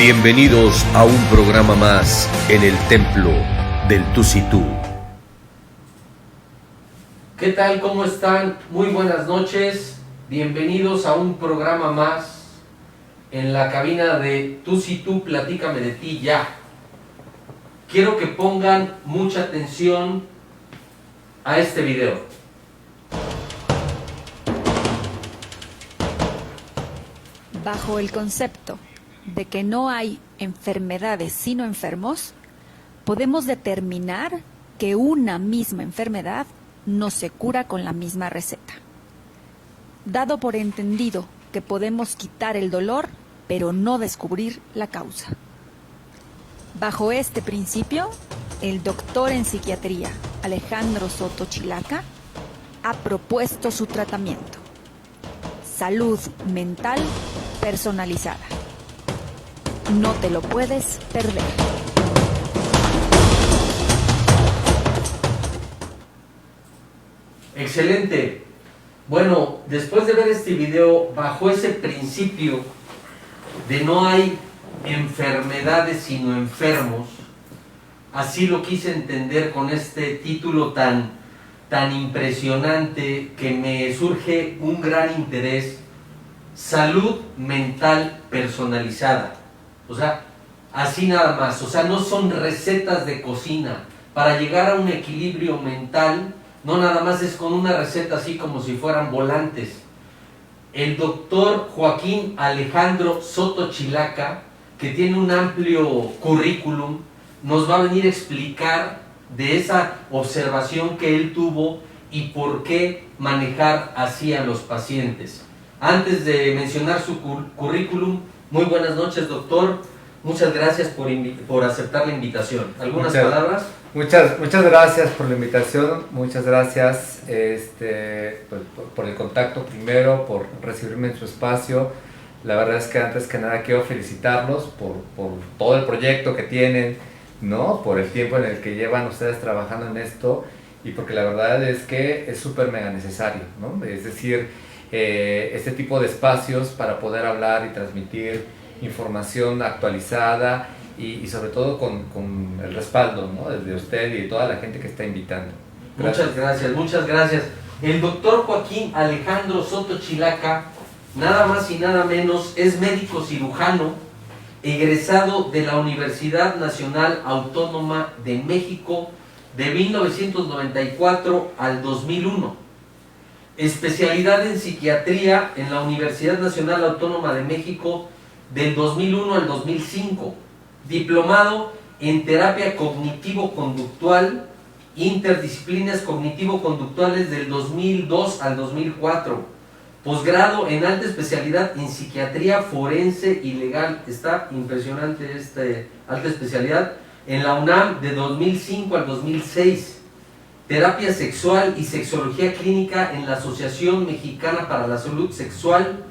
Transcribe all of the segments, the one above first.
Bienvenidos a un programa más en el templo del Tú Si Tú. ¿Qué tal? ¿Cómo están? Muy buenas noches. Bienvenidos a un programa más en la cabina de Tú Si Tú, platícame de ti ya. Quiero que pongan mucha atención a este video. Bajo el concepto de que no hay enfermedades sino enfermos, podemos determinar que una misma enfermedad no se cura con la misma receta. Dado por entendido que podemos quitar el dolor, pero no descubrir la causa. Bajo este principio, el doctor en psiquiatría, Alejandro Soto Chilaca, ha propuesto su tratamiento: salud mental personalizada. No te lo puedes perder. Excelente. Bueno, después de ver este video, bajo ese principio de no hay enfermedades sino enfermos, así lo quise entender con este título tan impresionante, que me surge un gran interés: salud mental personalizada. O sea, así nada más. O sea, no son recetas de cocina. Para llegar a un equilibrio mental, no nada más es con una receta así como si fueran volantes. El doctor Joaquín Alejandro Soto Chilaca, que tiene un amplio currículum, nos va a venir a explicar de esa observación que él tuvo y por qué manejar así a los pacientes. Antes de mencionar su currículum, muy buenas noches, doctor. Muchas gracias por aceptar la invitación. ¿Algunas palabras? Muchas gracias por la invitación, muchas gracias por el contacto primero, por recibirme en su espacio. La verdad es que antes que nada quiero felicitarlos por todo el proyecto que tienen, ¿no? Por el tiempo en el que llevan ustedes trabajando en esto, y porque la verdad es que es súper mega necesario, ¿no? Es decir, este tipo de espacios para poder hablar y transmitir información actualizada y sobre todo con el respaldo, ¿no?, desde usted y de toda la gente que está invitando. Gracias. Muchas gracias. El doctor Joaquín Alejandro Soto Chilaca, nada más y nada menos, es médico cirujano, egresado de la Universidad Nacional Autónoma de México de 1994 al 2001. Especialidad en psiquiatría en la Universidad Nacional Autónoma de México del 2001 al 2005. Diplomado en terapia cognitivo-conductual, interdisciplinas cognitivo-conductuales del 2002 al 2004. Posgrado en alta especialidad en psiquiatría forense y legal. Está impresionante esta alta especialidad. En la UNAM de 2005 al 2006. Terapia sexual y sexología clínica en la Asociación Mexicana para la Salud Sexual,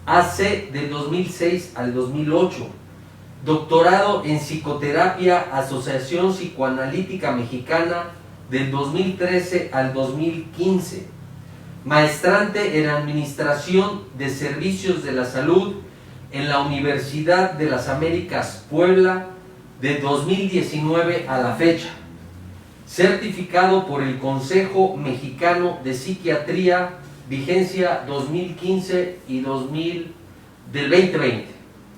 AC, del 2006 al 2008. Doctorado en psicoterapia, Asociación Psicoanalítica Mexicana, del 2013 al 2015. Maestrante en Administración de Servicios de la Salud en la Universidad de las Américas, Puebla, de 2019 a la fecha. Certificado por el Consejo Mexicano de Psiquiatría, vigencia 2015 y del 2020.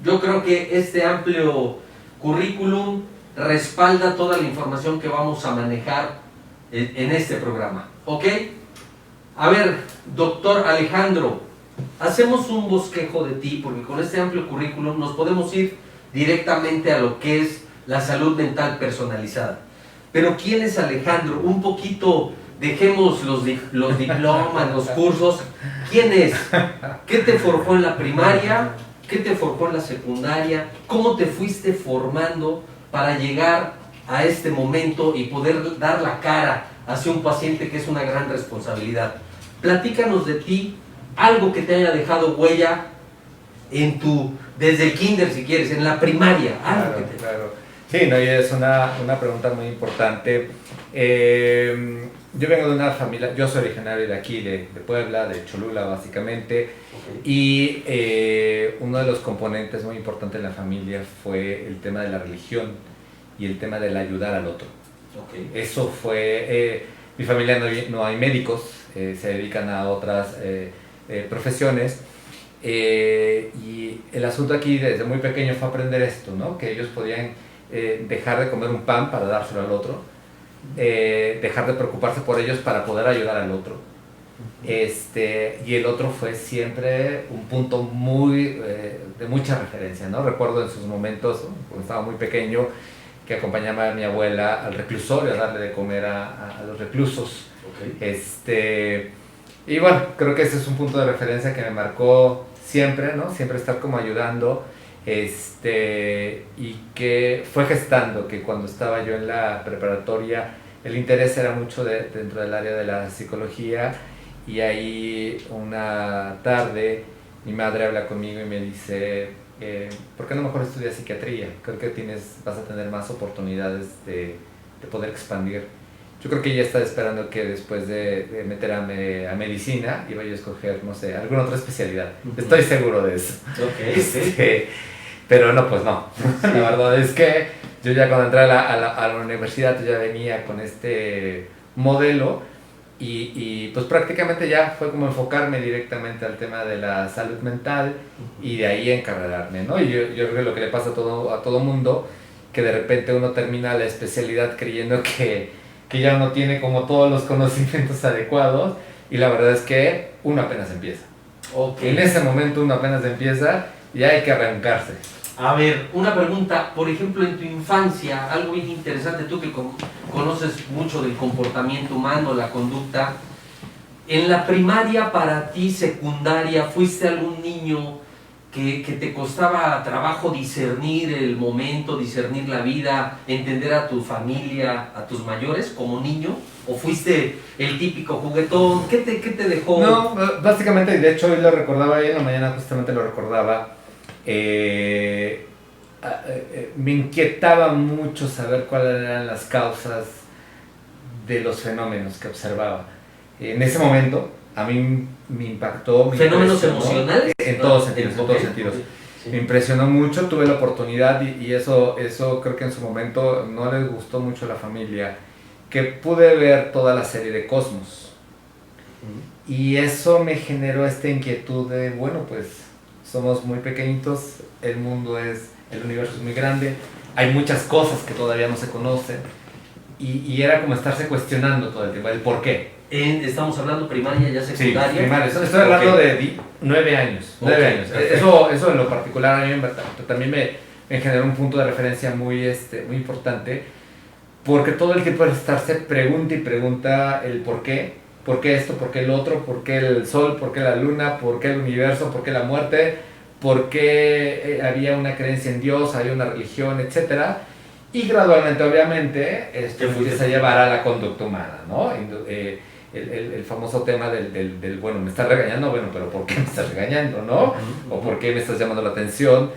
Yo creo que este amplio currículum respalda toda la información que vamos a manejar en este programa. ¿Ok? A ver, doctor Alejandro, hacemos un bosquejo de ti, porque con este amplio currículum nos podemos ir directamente a lo que es la salud mental personalizada. Pero ¿quién es Alejandro? Un poquito, dejemos los diplomas, los cursos. ¿Quién es? ¿Qué te forjó en la primaria? ¿Qué te forjó en la secundaria? ¿Cómo te fuiste formando para llegar a este momento y poder dar la cara hacia un paciente, que es una gran responsabilidad? Platícanos de ti, algo que te haya dejado huella desde el kinder, si quieres, en la primaria. Claro. Sí, no, y es una pregunta muy importante. yo vengo de una familia, yo soy originario de aquí, de Puebla, de Cholula básicamente, Okay. y uno de los componentes muy importantes en la familia fue el tema de la religión y el tema del ayudar al otro. Okay. Eso fue, mi familia no hay médicos, se dedican a otras profesiones, y el asunto aquí desde muy pequeño fue aprender esto, ¿no? Que ellos podían dejar de comer un pan para dárselo al otro, dejar de preocuparse por ellos para poder ayudar al otro. Y el otro fue siempre un punto muy de mucha referencia, ¿no? Recuerdo en sus momentos, cuando estaba muy pequeño, que acompañaba a mi abuela al reclusorio a darle de comer a los reclusos. Okay. Y bueno, creo que ese es un punto de referencia que me marcó siempre, ¿no? Siempre estar como ayudando, y que fue gestando que cuando estaba yo en la preparatoria el interés era mucho dentro del área de la psicología, y ahí una tarde mi madre habla conmigo y me dice, ¿por qué no mejor estudias psiquiatría? Creo que vas a tener más oportunidades de poder expandir. Yo creo que ella está esperando que después de meterme a medicina iba yo a escoger, no sé, alguna otra especialidad. Estoy seguro de eso. Okay. Pero no, pues no. La verdad es que yo ya cuando entré a la universidad yo ya venía con este modelo, y pues prácticamente ya fue como enfocarme directamente al tema de la salud mental y de ahí encargarme, ¿no? Y yo creo que lo que le pasa a todo mundo, que de repente uno termina la especialidad creyendo que ya no tiene como todos los conocimientos adecuados, y la verdad es que uno apenas empieza. Okay. En ese momento uno apenas empieza y hay que arrancarse. A ver, una pregunta, por ejemplo, en tu infancia, algo bien interesante, tú que conoces mucho del comportamiento humano, la conducta, en la primaria para ti, secundaria, ¿fuiste algún niño que te costaba trabajo discernir el momento, discernir la vida, entender a tu familia, a tus mayores como niño? ¿O fuiste el típico juguetón? ¿Qué te dejó? No, básicamente, de hecho hoy lo recordaba, hoy en la mañana justamente lo recordaba, me inquietaba mucho saber cuáles eran las causas de los fenómenos que observaba. En ese momento a mí me impactó. ¿Fenómenos emocionales? En todos sentidos, en todos sentidos. Sí. Me impresionó mucho, tuve la oportunidad, y eso creo que en su momento no les gustó mucho a la familia, que pude ver toda la serie de Cosmos. Y eso me generó esta inquietud de, bueno, pues somos muy pequeñitos, el universo es muy grande, hay muchas cosas que todavía no se conocen, y era como estarse cuestionando todo el tiempo, el por qué. Estamos hablando primaria, ya secundaria. Sí, primaria, estoy hablando de 9 años. 9 años. Eso en lo particular a mí también me generó un punto de referencia muy importante, porque todo el tiempo era estarse pregunta y pregunta el por qué esto, por qué el otro, por qué el sol, por qué la luna, por qué el universo, por qué la muerte, por qué había una creencia en Dios, había una religión, etcétera. Y gradualmente, obviamente, esto empieza a llevar a la conducta humana, ¿no? El famoso tema del, bueno, me estás regañando, bueno, pero ¿por qué me estás regañando, no? O ¿por qué me estás llamando la atención?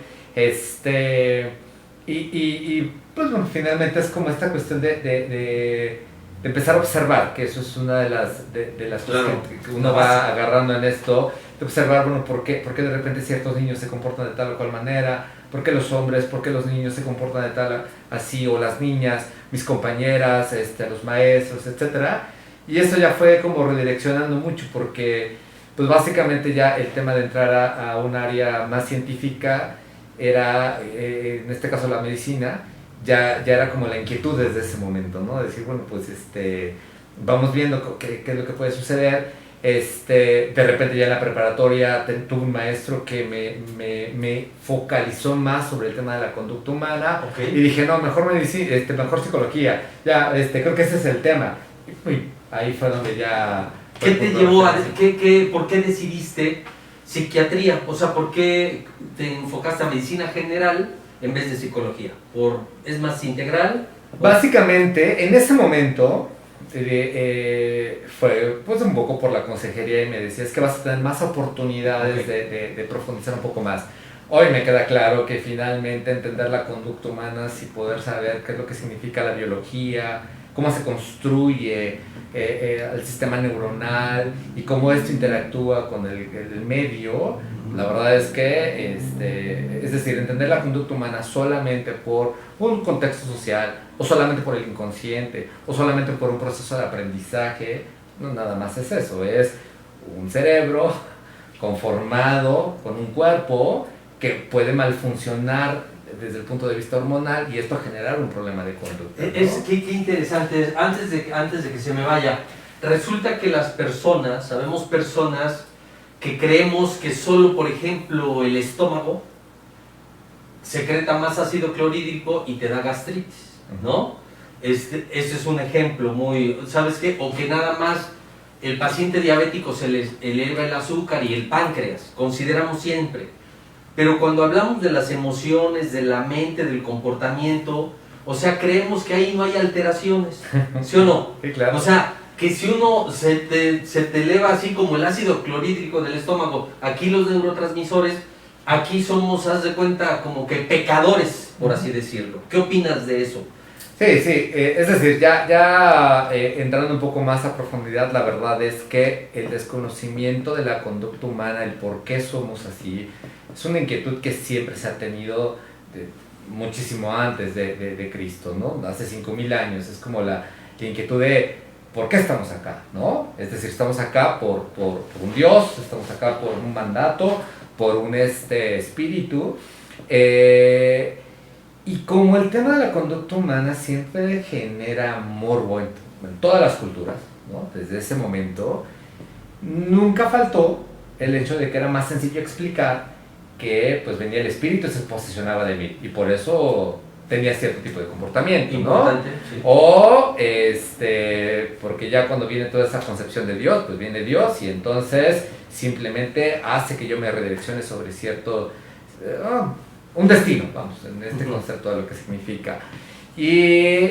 Y pues bueno, finalmente es como esta cuestión de empezar a observar, que eso es una de las cosas que uno va agarrando en esto, de observar, bueno, ¿por qué de repente ciertos niños se comportan de tal o cual manera? ¿Por qué los hombres, por qué los niños se comportan de tal así, o las niñas, mis compañeras, los maestros, etcétera? Y eso ya fue como redireccionando mucho, porque pues básicamente ya el tema de entrar a un área más científica era, en este caso la medicina, ya era como la inquietud desde ese momento, ¿no? Decir, bueno, pues vamos viendo qué es lo que puede suceder. De repente ya en la preparatoria tuve un maestro que me focalizó más sobre el tema de la conducta humana. Okay. Y dije, no, mejor medicina, mejor psicología, ya, creo que ese es el tema. Y ahí fue donde ya... ¿Qué te llevó por qué decidiste psiquiatría? O sea, ¿por qué te enfocaste a medicina general en vez de psicología? ¿Es más integral? Básicamente, en ese momento fue pues un poco por la consejería, y me decía, es que vas a tener más oportunidades de profundizar un poco más. Hoy me queda claro que finalmente entender la conducta humana, y poder saber qué es lo que significa la biología, cómo se construye el sistema neuronal y cómo esto interactúa con el medio, la verdad es que, es decir, entender la conducta humana solamente por un contexto social, o solamente por el inconsciente, o solamente por un proceso de aprendizaje, no nada más es eso, es un cerebro conformado con un cuerpo que puede malfuncionar desde el punto de vista hormonal y esto generar un problema de conducta, ¿no? Qué interesante. Antes de que se me vaya, resulta que las personas, sabemos personas que creemos que solo, por ejemplo, el estómago secreta más ácido clorhídrico y te da gastritis, ¿no? Ese es un ejemplo muy, ¿sabes qué? O que nada más el paciente diabético se les eleva el azúcar y el páncreas, consideramos siempre. Pero cuando hablamos de las emociones, de la mente, del comportamiento, o sea, creemos que ahí no hay alteraciones, ¿sí o no? Sí, claro. O sea, que si uno se te eleva así como el ácido clorhídrico del estómago, aquí los neurotransmisores, aquí somos, haz de cuenta, como que pecadores, por así decirlo. ¿Qué opinas de eso? Sí, es decir, ya entrando un poco más a profundidad, la verdad es que el desconocimiento de la conducta humana, el por qué somos así, es una inquietud que siempre se ha tenido muchísimo antes de Cristo, ¿no? Hace 5.000 años, es como la inquietud de ¿por qué estamos acá? ¿No? Es decir, estamos acá por un Dios, estamos acá por un mandato, por un espíritu, y como el tema de la conducta humana siempre genera morbo en todas las culturas, ¿no? Desde ese momento, nunca faltó el hecho de que era más sencillo explicar que pues venía el espíritu y se posesionaba de mí, y por eso tenía cierto tipo de comportamiento, ¿no? Importante, sí. O, porque ya cuando viene toda esa concepción de Dios, pues viene Dios y entonces simplemente hace que yo me redireccione sobre cierto, un destino, vamos, en este concepto de lo que significa. Y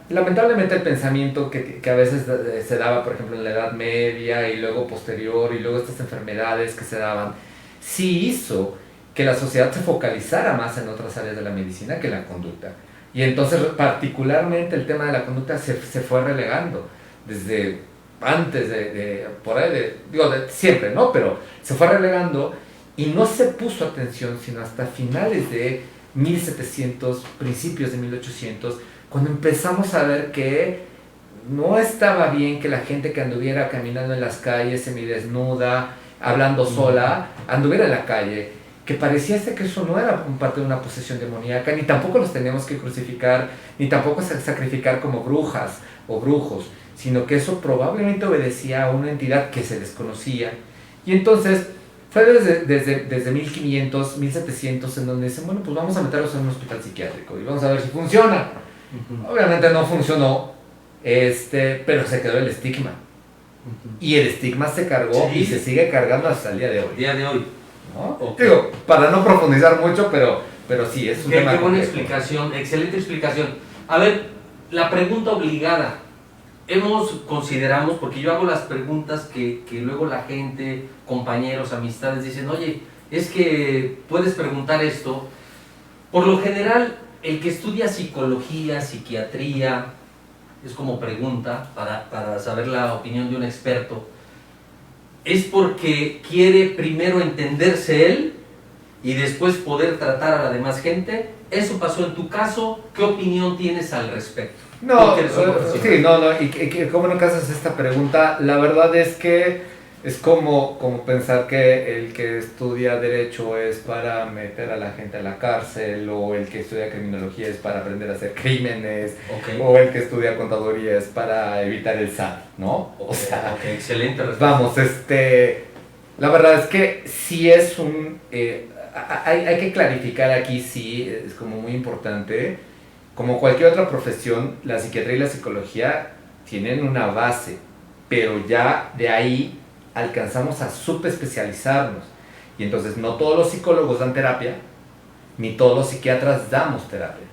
lamentablemente el pensamiento que a veces se daba, por ejemplo, en la Edad Media y luego posterior, y luego estas enfermedades que se daban, sí hizo que la sociedad se focalizara más en otras áreas de la medicina que en la conducta. Y entonces particularmente el tema de la conducta se fue relegando desde antes por ahí, de siempre, ¿no? Pero se fue relegando y no se puso atención sino hasta finales de 1700, principios de 1800, cuando empezamos a ver que no estaba bien que la gente que anduviera caminando en las calles semidesnuda, hablando sola, anduviera en la calle, que pareciese que eso no era parte de una posesión demoníaca, ni tampoco los teníamos que crucificar, ni tampoco sacrificar como brujas o brujos, sino que eso probablemente obedecía a una entidad que se desconocía. Y entonces fue desde 1500, 1700 en donde dicen, bueno, pues vamos a meterlos en un hospital psiquiátrico y vamos a ver si funciona. Obviamente no funcionó, pero se quedó el estigma. Y el estigma se cargó, sí, y se sigue cargando hasta el día de hoy. Día de hoy. ¿No? Okay. Digo, para no profundizar mucho, pero sí, es un tema. Qué buena explicación, excelente explicación. A ver, la pregunta obligada. Consideramos, porque yo hago las preguntas que luego la gente, compañeros, amistades dicen, oye, es que puedes preguntar esto. Por lo general, el que estudia psicología, psiquiatría, es como pregunta para saber la opinión de un experto, es porque quiere primero entenderse él y después poder tratar a la demás gente. ¿Eso pasó en tu caso? ¿Qué opinión tienes al respecto? No, sí, y cómo no haces esta pregunta, la verdad es que es como pensar que el que estudia Derecho es para meter a la gente a la cárcel, o el que estudia Criminología es para aprender a hacer crímenes, okay, o el que estudia Contaduría es para evitar el SAT, ¿no? O sea, okay, excelente respuesta. Vamos, la verdad es que sí es hay que clarificar aquí, sí, es como muy importante. Como cualquier otra profesión, la psiquiatría y la psicología tienen una base, pero ya de ahí alcanzamos a subespecializarnos. Y entonces no todos los psicólogos dan terapia, ni todos los psiquiatras damos terapia,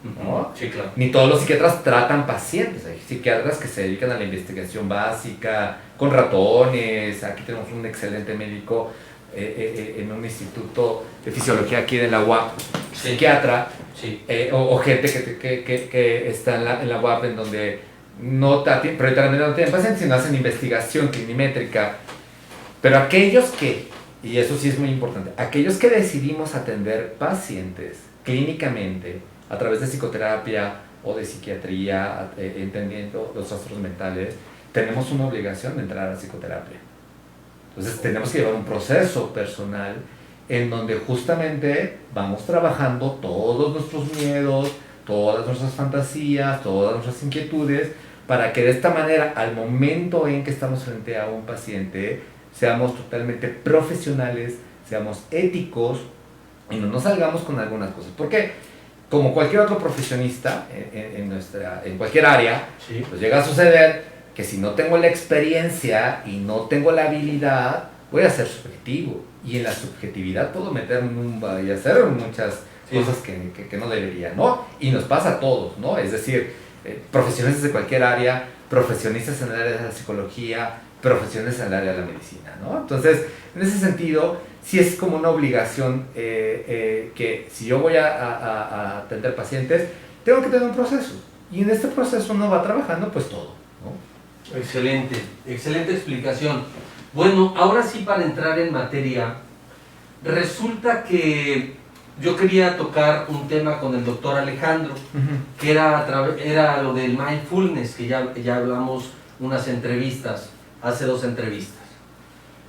¿no? Sí, claro. Ni todos los psiquiatras tratan pacientes. Hay psiquiatras que se dedican a la investigación básica, con ratones. Aquí tenemos un excelente médico en un instituto de fisiología aquí de la UAP, Sí. psiquiatra, Sí. o gente que está en la UAP en donde no prioritariamente no tienen pacientes, sino hacen investigación clinimétrica. Pero aquellos que, y eso sí es muy importante, aquellos que decidimos atender pacientes clínicamente a través de psicoterapia o de psiquiatría, entendiendo los trastornos mentales, tenemos una obligación de entrar a la psicoterapia. Entonces tenemos que llevar un proceso personal en donde justamente vamos trabajando todos nuestros miedos, todas nuestras fantasías, todas nuestras inquietudes, para que de esta manera, al momento en que estamos frente a un paciente, seamos totalmente profesionales, seamos éticos y no nos salgamos con algunas cosas. Porque, como cualquier otro profesionista en cualquier área, Sí. pues llega a suceder que si no tengo la experiencia y no tengo la habilidad, voy a ser subjetivo. Y en la subjetividad puedo meterme y hacer muchas cosas que no debería, ¿no? Y nos pasa a todos, ¿no? Es decir, profesionistas de cualquier área, profesionistas en el área de la psicología, profesiones en el área de la medicina, ¿no? Entonces, en ese sentido, sí es como una obligación que si yo voy a atender pacientes, tengo que tener un proceso. Y en este proceso uno va trabajando pues todo, ¿no? Excelente, excelente explicación. Bueno, ahora sí, para entrar en materia, resulta que yo quería tocar un tema con el doctor Alejandro, que era lo del mindfulness, que ya hablamos unas entrevistas, hace 2 entrevistas.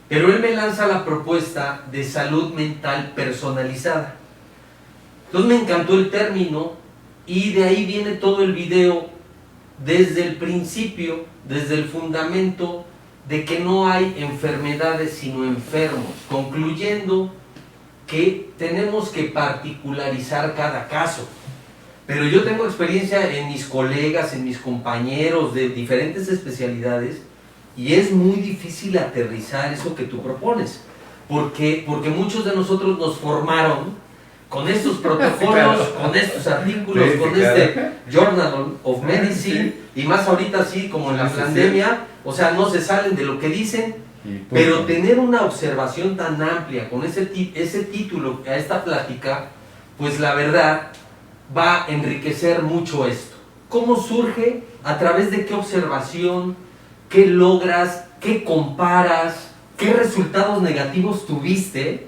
Pero él me lanza la propuesta de salud mental personalizada. Entonces me encantó el término y de ahí viene todo el video desde el principio, desde el fundamento de que no hay enfermedades sino enfermos, concluyendo que tenemos que particularizar cada caso. Pero yo tengo experiencia en mis colegas, en mis compañeros de diferentes especialidades, y es muy difícil aterrizar eso que tú propones, porque muchos de nosotros nos formaron con estos protocolos, Claro. con estos artículos, Sí, con claro. este Journal of Medicine, y más ahorita así como en la Sí, sí, pandemia, o sea, no se salen de lo que dicen. Y punto. Pero tener una observación tan amplia con ese título a esta plática, pues la verdad va a enriquecer mucho esto. ¿Cómo surge? ¿A través de qué observación? ¿Qué logras? ¿Qué comparas? ¿Qué resultados negativos tuviste?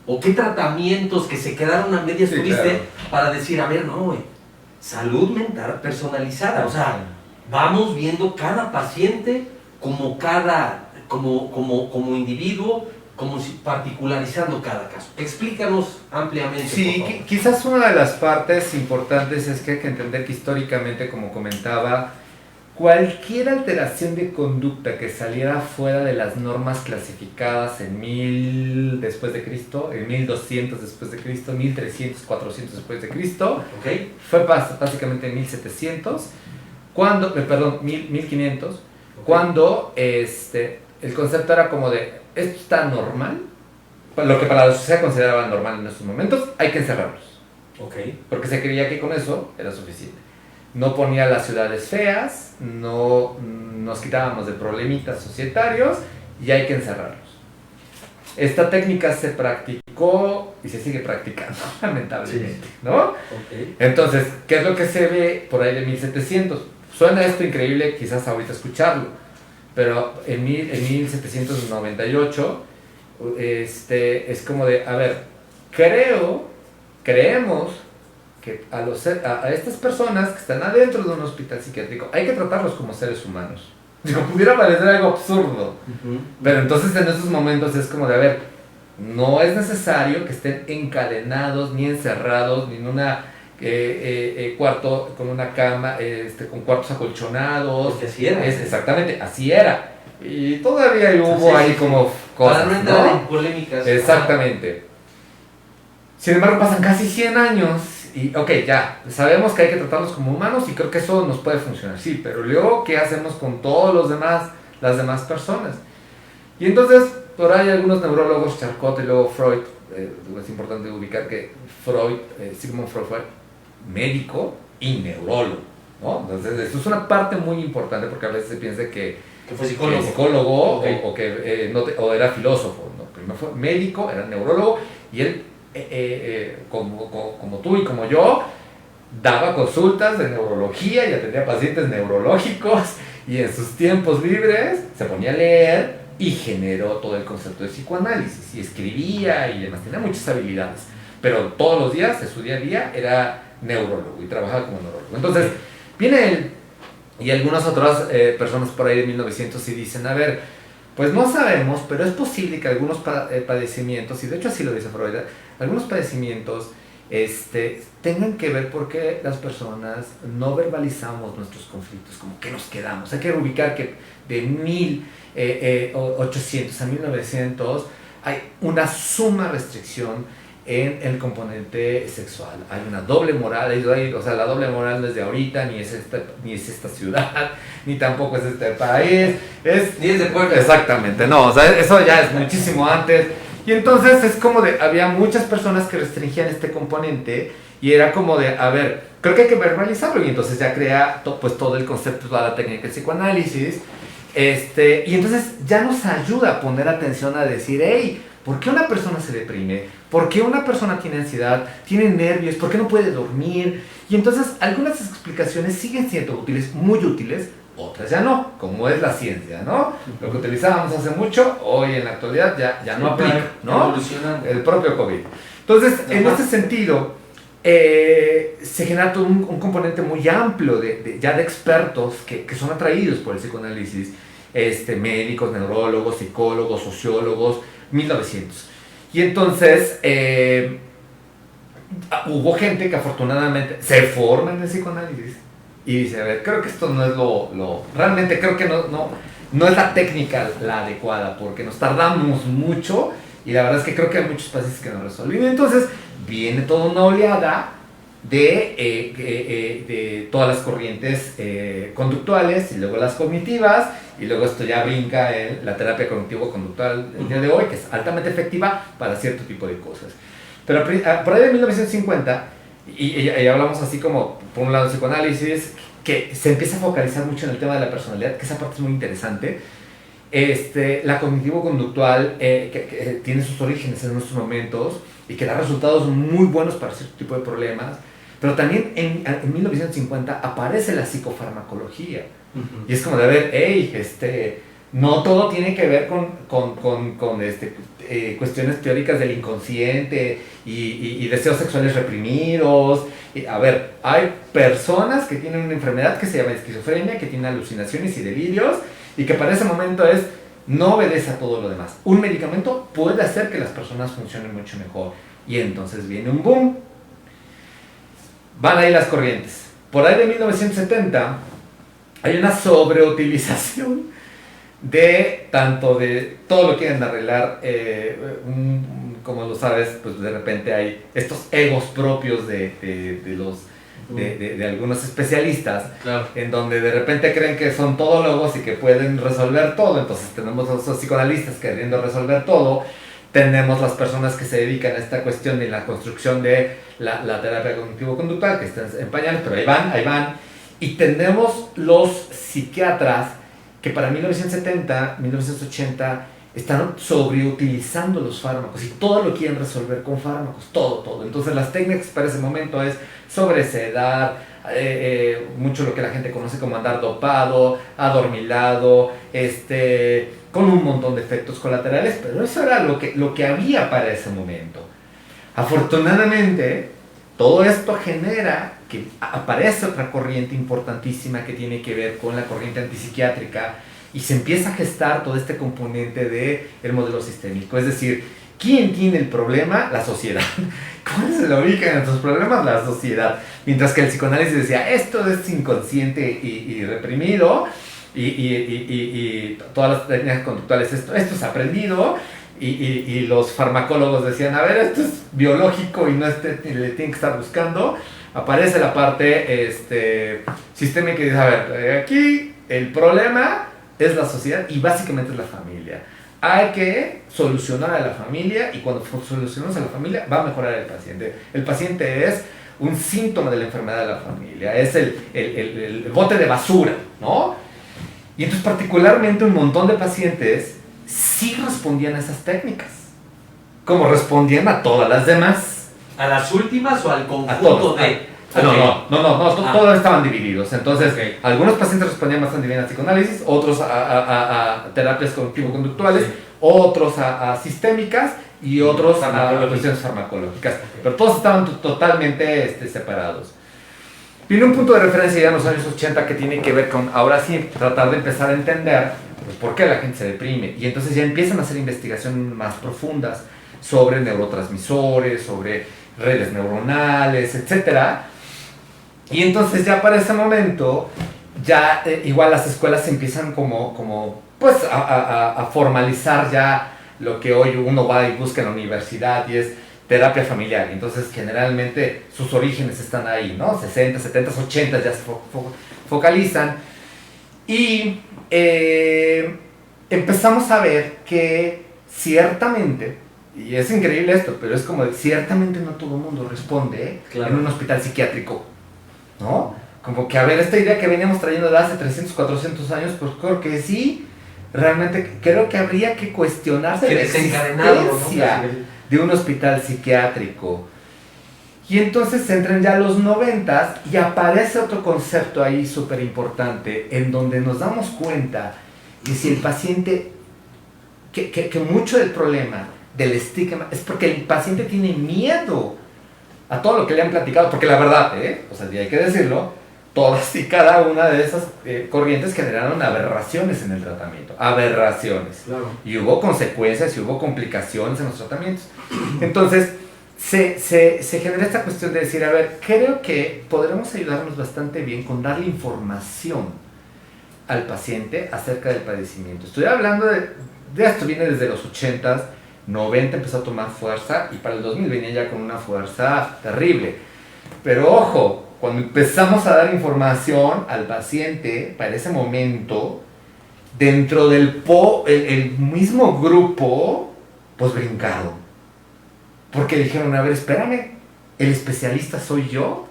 ¿O qué tratamientos que se quedaron a medias Sí, tuviste claro. para decir, a ver, no, güey, salud mental personalizada? O sea, vamos viendo cada paciente como individuo, como si particularizando cada caso. Explícanos ampliamente, Sí, por favor. quizás una de las partes importantes es que hay que entender que históricamente, como comentaba, cualquier alteración de conducta que saliera fuera de las normas clasificadas en 1000 después de Cristo, en 1200 después de Cristo, 1300, 400 después de Cristo, ¿Ok? fue básicamente en 1700, cuando, 1500, cuando el concepto era como de, esto está normal, lo que para la sociedad consideraba normal en estos momentos, hay que encerrarlos, Ok. porque se creía que con eso era suficiente. No ponía las ciudades feas, no nos quitábamos de problemitas societarios y hay que encerrarlos. Esta técnica se practicó y se sigue practicando, lamentablemente, ¿no? Ok. Entonces, ¿qué es lo que se ve por ahí de 1700? Suena esto increíble quizás ahorita escucharlo, pero en 1798 es como de, a ver, creemos que a estas personas que están adentro de un hospital psiquiátrico hay que tratarlos como seres humanos. Digo, pudiera parecer algo absurdo, pero entonces en esos momentos es como de, a ver, no es necesario que estén encadenados ni encerrados ni en una cuarto con una cama, con cuartos acolchonados. Porque así era. Exactamente, así era. Y todavía hubo Sí, ahí sí, como cosas, para no entrar ¿no? en polémicas. Exactamente. Sin embargo, pasan casi 100 años y, ok, ya, sabemos que hay que tratarlos como humanos y creo que eso nos puede funcionar, sí, pero luego, ¿qué hacemos con todos las demás personas? Y entonces, por ahí algunos neurólogos, Charcot y luego Freud, es importante ubicar que Sigmund Freud fue médico y neurólogo, ¿no? Entonces, esto es una parte muy importante porque a veces se piensa que fue psicólogo. psicólogo Ok. o era filósofo, ¿no? primero fue médico, era neurólogo, y él, como tú y como yo, daba consultas de neurología y atendía pacientes neurológicos, y en sus tiempos libres se ponía a leer y generó todo el concepto de psicoanálisis, y escribía y además tenía muchas habilidades, pero todos los días de su día a día era neurólogo y trabajaba como neurólogo. Entonces viene él y algunas otras personas por ahí de 1900 y dicen, a ver, pues no sabemos, pero es posible que algunos padecimientos, y de hecho así lo dice Freud, algunos padecimientos tengan que ver porque las personas no verbalizamos nuestros conflictos, como que nos quedamos. Hay que ubicar que de 1800 a 1900 hay una suma restricción en el componente sexual. Hay una doble moral, o sea, la doble moral no es de ahorita, ni es esta ciudad, ni tampoco es este país, ni es de pueblo. Exactamente, no, o sea, eso ya es muchísimo antes. Y entonces es como de, había muchas personas que restringían este componente y era como de, a ver, creo que hay que verbalizarlo, y entonces ya crea pues todo el concepto, toda la técnica del psicoanálisis, y entonces ya nos ayuda a poner atención a decir, hey, ¿por qué una persona se deprime? ¿Por qué una persona tiene ansiedad? ¿Tiene nervios? ¿Por qué no puede dormir? Y entonces algunas explicaciones siguen siendo útiles, muy útiles, otras ya no, como es la ciencia, ¿no? Lo que utilizábamos hace mucho, hoy en la actualidad ya no aplica, ¿no? El propio COVID. Entonces, en este sentido, se genera todo un componente muy amplio ya de expertos que son atraídos por el psicoanálisis, médicos, neurólogos, psicólogos, sociólogos, 1900. Y entonces, hubo gente que afortunadamente se forma en el psicoanálisis y dice, a ver, creo que esto no es realmente creo que no es la técnica la adecuada, porque nos tardamos mucho y la verdad es que creo que hay muchos pacientes que no resuelven. Y entonces viene toda una oleada de todas las corrientes conductuales y luego las cognitivas, y luego esto ya brinca en la terapia cognitivo-conductual el día de hoy, que es altamente efectiva para cierto tipo de cosas. Pero por ahí de 1950, y hablamos así como, por un lado, psicoanálisis, que se empieza a focalizar mucho en el tema de la personalidad, que esa parte es muy interesante. La cognitivo-conductual, que tiene sus orígenes en nuestros momentos y que da resultados muy buenos para cierto tipo de problemas, pero también en 1950 aparece la psicofarmacología. Y es como de ver, hey, no todo tiene que ver con cuestiones teóricas del inconsciente y deseos sexuales reprimidos. A ver, hay personas que tienen una enfermedad que se llama esquizofrenia, que tienen alucinaciones y delirios, y que para ese momento no obedece a todo lo demás. Un medicamento puede hacer que las personas funcionen mucho mejor. Y entonces viene un boom. Van ahí las corrientes. Por ahí de 1970 hay una sobreutilización de todo lo quieren arreglar, como lo sabes, pues de repente hay estos egos propios de algunos especialistas, claro, en donde de repente creen que son todólogos y que pueden resolver todo. Entonces tenemos a los psicoanalistas queriendo resolver todo, tenemos las personas que se dedican a esta cuestión de la construcción de la terapia cognitivo-conductual, que están en pañales, pero ahí van, y tenemos los psiquiatras que para 1970, 1980 están sobreutilizando los fármacos y todo lo quieren resolver con fármacos, todo. Entonces las técnicas para ese momento es sobresedar, mucho lo que la gente conoce como andar dopado, adormilado, con un montón de efectos colaterales, pero eso era lo que había para ese momento. Afortunadamente, todo esto genera que aparece otra corriente importantísima que tiene que ver con la corriente antipsiquiátrica, y se empieza a gestar todo este componente del modelo sistémico. Es decir, ¿quién tiene el problema? La sociedad. ¿Cuál es el origen de nuestros problemas? La sociedad. Mientras que el psicoanálisis decía, esto es inconsciente y reprimido, y todas las técnicas conductuales, esto es aprendido, y los farmacólogos decían, a ver, esto es biológico y no le tienen que estar buscando. Aparece la parte sistémica y dice, a ver, aquí el problema es la sociedad y básicamente es la familia. Hay que solucionar a la familia, y cuando solucionamos a la familia va a mejorar el paciente. El paciente es un síntoma de la enfermedad de la familia, es el bote de basura, ¿no? Y entonces particularmente un montón de pacientes sí respondían a esas técnicas. como respondían a todas las demás. ¿A las últimas o al A conjunto todos. de...? Todos estaban divididos. Entonces, Ok. algunos pacientes respondían bastante bien a psicoanálisis, otros a terapias cognitivo-conductuales, otros a sistémicas y otros a cuestiones farmacológicas. Pero todos estaban totalmente separados. Viene un punto de referencia ya en los años 80 que tiene que ver con, ahora sí, tratar de empezar a entender pues, por qué la gente se deprime. Y entonces ya empiezan a hacer investigaciones más profundas sobre neurotransmisores, sobre redes neuronales, etcétera. Y entonces ya para ese momento, ya igual las escuelas se empiezan pues a formalizar ya lo que hoy uno va y busca en la universidad y es terapia familiar. Entonces generalmente sus orígenes están ahí, ¿no? 60, 70, 80 ya se focalizan. Y empezamos a ver que ciertamente, y es increíble esto, pero es como ciertamente no todo el mundo responde Claro. en un hospital psiquiátrico, ¿no? Como que, a ver, esta idea que veníamos trayendo de hace 300, 400 años, pues creo que sí, realmente creo que habría que cuestionarse Que la desencadenarlo, ¿no? existencia de un hospital psiquiátrico. Y entonces entran ya los 90 y aparece otro concepto ahí súper importante, en donde nos damos cuenta que si el paciente, que mucho del problema del estigma es porque el paciente tiene miedo a todo lo que le han platicado, porque la verdad, o sea, y hay que decirlo, todas y cada una de esas corrientes generaron aberraciones en el tratamiento, aberraciones. Claro. Y hubo consecuencias y hubo complicaciones en los tratamientos. Entonces, se genera esta cuestión de decir, a ver, creo que podremos ayudarnos bastante bien con darle información al paciente acerca del padecimiento. Estoy hablando de esto, viene desde los 80s, 90 empezó a tomar fuerza y para el 2000 venía ya con una fuerza terrible. Pero ojo, cuando empezamos a dar información al paciente para ese momento, dentro del el mismo grupo, pues brincaron. Porque dijeron, a ver, espérame, ¿el especialista soy yo?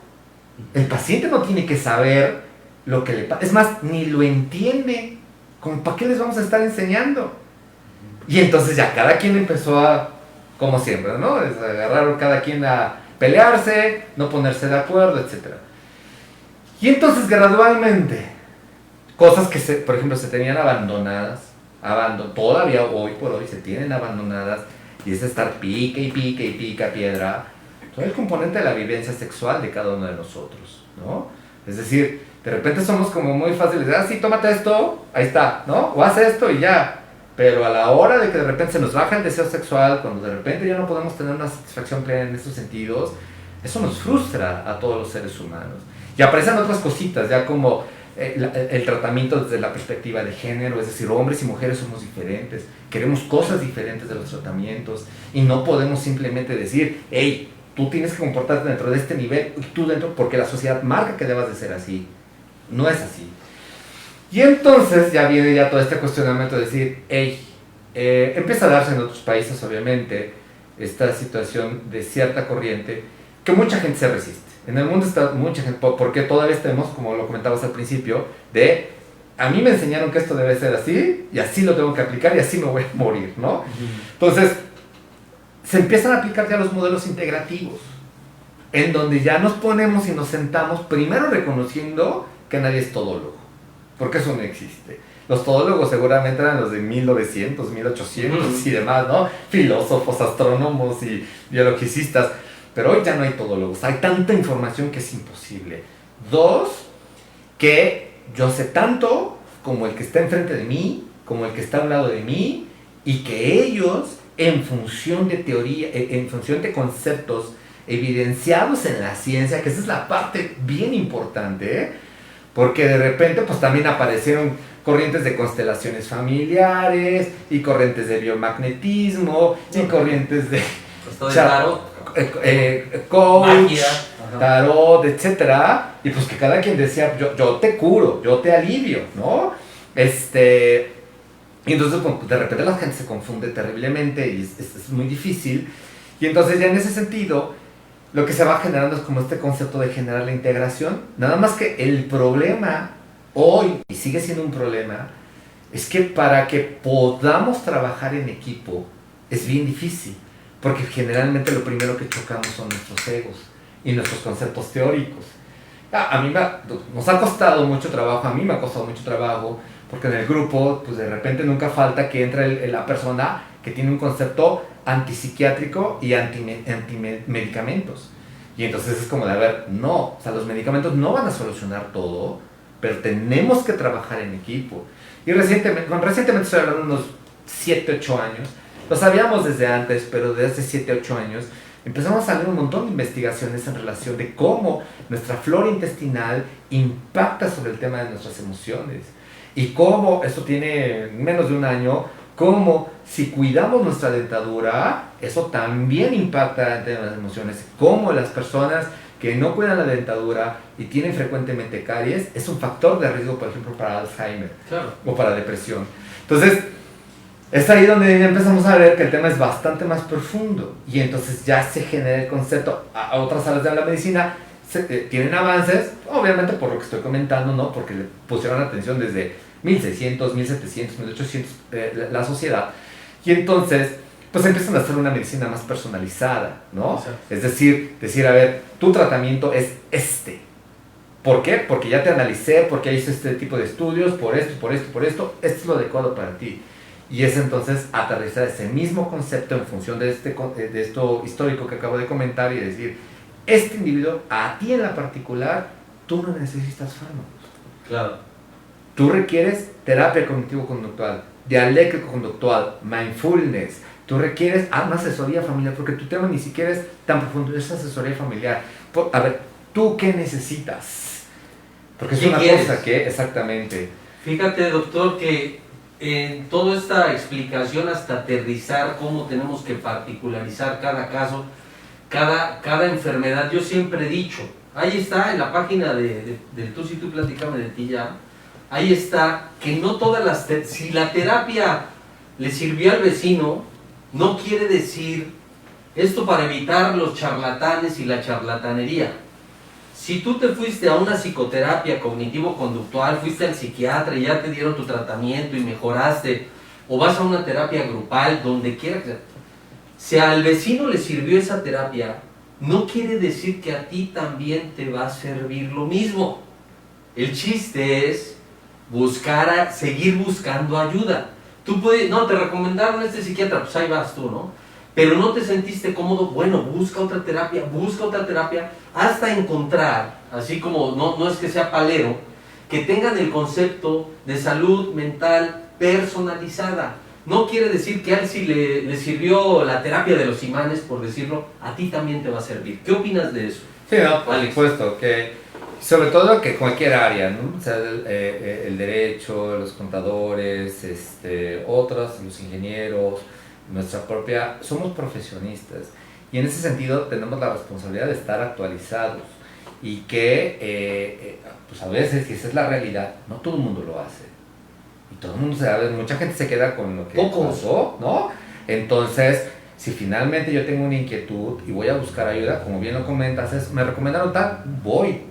El paciente no tiene que saber lo que le pasa. Es más, ni lo entiende. ¿Cómo para qué les vamos a estar enseñando? Y entonces ya cada quien empezó a, como siempre, ¿no? Agarraron cada quien a pelearse, no ponerse de acuerdo, etc. Y entonces gradualmente, cosas que, por ejemplo, se tenían abandonadas, todavía hoy por hoy se tienen abandonadas, y es estar pica y pica y pica piedra, todo el componente de la vivencia sexual de cada uno de nosotros, ¿no? Es decir, de repente somos como muy fáciles de, sí, tómate esto, ahí está, ¿no? O haz esto y ya. Pero a la hora de que de repente se nos baja el deseo sexual, cuando de repente ya no podemos tener una satisfacción plena en estos sentidos, eso nos frustra a todos los seres humanos. Y aparecen otras cositas, ya como el tratamiento desde la perspectiva de género, es decir, hombres y mujeres somos diferentes, queremos cosas diferentes de los tratamientos, y no podemos simplemente decir, hey, tú tienes que comportarte dentro de este nivel, y tú dentro, porque la sociedad marca que debas de ser así. No es así. Y entonces ya viene ya todo este cuestionamiento de decir, hey, empieza a darse en otros países, obviamente, esta situación de cierta corriente que mucha gente se resiste. En el mundo está mucha gente, porque todavía estamos, como lo comentabas al principio, de a mí me enseñaron que esto debe ser así, y así lo tengo que aplicar, y así me voy a morir, ¿no? Entonces, se empiezan a aplicar ya los modelos integrativos, en donde ya nos ponemos y nos sentamos, primero reconociendo que nadie es todólogo, porque eso no existe. Los todólogos seguramente eran los de 1900, 1800 y demás, ¿no? Filósofos, astrónomos y biologicistas. Pero hoy ya no hay todólogos, hay tanta información que es imposible. Dos, que yo sé tanto como el que está enfrente de mí, como el que está a un lado de mí, y que ellos, en función de teoría, en función de conceptos evidenciados en la ciencia, que esa es la parte bien importante, porque de repente pues también aparecieron corrientes de constelaciones familiares, y corrientes de biomagnetismo, y corrientes de Esto de tarot, coach, magia, tarot, etcétera, y pues que cada quien decía, yo te curo, yo te alivio, ¿no? Y entonces pues, de repente la gente se confunde terriblemente y es muy difícil, y entonces ya en ese sentido lo que se va generando es como este concepto de generar la integración. Nada más que el problema hoy, y sigue siendo un problema, es que para que podamos trabajar en equipo es bien difícil, porque generalmente lo primero que chocamos son nuestros egos y nuestros conceptos teóricos. A mí nos ha costado mucho trabajo, a mí me ha costado mucho trabajo, porque en el grupo, pues de repente nunca falta que entre la persona que tiene un concepto antipsiquiátrico y antimedicamentos. Y entonces es como de, a ver, no, o sea, los medicamentos no van a solucionar todo, pero tenemos que trabajar en equipo. Y recientemente estoy hablando de unos 7, 8 años, lo sabíamos desde antes, pero desde hace 7, 8 años, empezamos a salir un montón de investigaciones en relación de cómo nuestra flora intestinal impacta sobre el tema de nuestras emociones. Y cómo, esto tiene menos de un año, cómo si cuidamos nuestra dentadura, eso también impacta en las emociones. Cómo las personas que no cuidan la dentadura y tienen frecuentemente caries, es un factor de riesgo, por ejemplo, para Alzheimer, claro, o para depresión. Entonces, es ahí donde ya empezamos a ver que el tema es bastante más profundo y entonces ya se genera el concepto. A otras áreas de la medicina tienen avances, obviamente por lo que estoy comentando, ¿no? Porque le pusieron atención desde 1600, 1700, 1800 la sociedad, y entonces pues empiezan a hacer una medicina más personalizada, ¿no? Exacto. Es decir, a ver, tu tratamiento es este. ¿Por qué? Porque ya te analicé, porque hice este tipo de estudios, por esto es lo adecuado para ti. Y es entonces aterrizar ese mismo concepto en función de esto histórico que acabo de comentar y decir, este individuo, a ti en la particular, tú no necesitas fármacos. claro. Tú requieres terapia cognitivo-conductual, dialéctico-conductual, mindfulness. Tú requieres una asesoría familiar, porque tu tema ni siquiera es tan profundo, es asesoría familiar. A ver, ¿tú qué necesitas? Porque es una cosa que, exactamente. Fíjate, doctor, que en toda esta explicación hasta aterrizar cómo tenemos que particularizar cada caso, cada enfermedad, yo siempre he dicho, ahí está en la página del Tú Si Tú Platícame de Ti Ya, ahí está que no todas las... Si la terapia le sirvió al vecino, no quiere decir esto para evitar los charlatanes y la charlatanería. Si tú te fuiste a una psicoterapia cognitivo-conductual, fuiste al psiquiatra y ya te dieron tu tratamiento y mejoraste, o vas a una terapia grupal, donde quiera que sea, si al vecino le sirvió esa terapia, no quiere decir que a ti también te va a servir lo mismo. El chiste es seguir buscando ayuda. Tú puedes, no, te recomendaron a este psiquiatra, pues ahí vas tú, ¿no? Pero no te sentiste cómodo, bueno, busca otra terapia, hasta encontrar, así como no es que sea palero, que tengan el concepto de salud mental personalizada. No quiere decir que a él si le sirvió la terapia de los imanes, por decirlo, a ti también te va a servir. ¿Qué opinas de eso? Sí, no, por supuesto, que sobre todo que cualquier área, ¿no? O sea, el derecho, los contadores, otros, los ingenieros, nuestra propia, somos profesionistas y en ese sentido tenemos la responsabilidad de estar actualizados y que pues a veces, si esa es la realidad, no todo el mundo lo hace y todo el mundo mucha gente se queda con lo que pasó, ¿no? Entonces, si finalmente yo tengo una inquietud y voy a buscar ayuda, como bien lo comentas, me recomendaron tal, voy,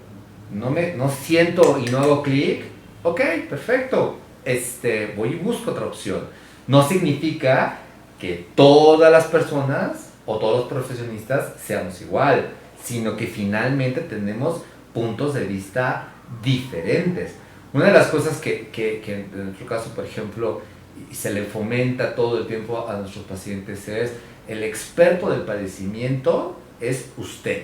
no siento y no hago clic, ok, perfecto, voy y busco otra opción. No significa que todas las personas o todos los profesionistas seamos igual, sino que finalmente tenemos puntos de vista diferentes. Una de las cosas que en nuestro caso, por ejemplo, se le fomenta todo el tiempo a nuestros pacientes es: el experto del padecimiento es usted.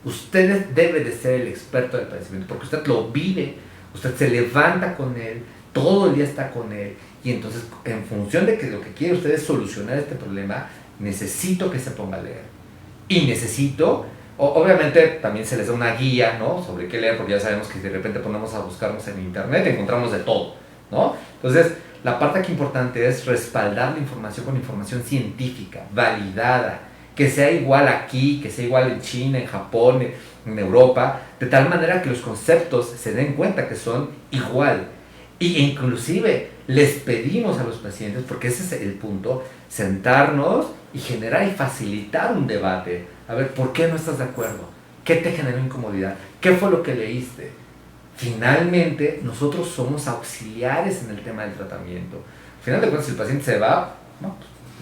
Usted debe de ser el experto del padecimiento, porque usted lo vive, usted se levanta con él, todo el día está con él, y entonces en función de que lo que quiere usted es solucionar este problema, necesito que se ponga a leer. Y necesito, obviamente también se les da una guía, ¿no?, sobre qué leer, porque ya sabemos que de repente ponemos a buscarnos en internet, encontramos de todo, ¿no? Entonces, la parte aquí importante es respaldar la información con información científica, validada, que sea igual aquí, que sea igual en China, en Japón, en Europa, de tal manera que los conceptos se den cuenta que son igual. Y inclusive les pedimos a los pacientes, porque ese es el punto, sentarnos y generar y facilitar un debate. A ver, ¿por qué no estás de acuerdo? ¿Qué te generó incomodidad? ¿Qué fue lo que leíste? Finalmente, nosotros somos auxiliares en el tema del tratamiento. Al final de cuentas, si el paciente se va,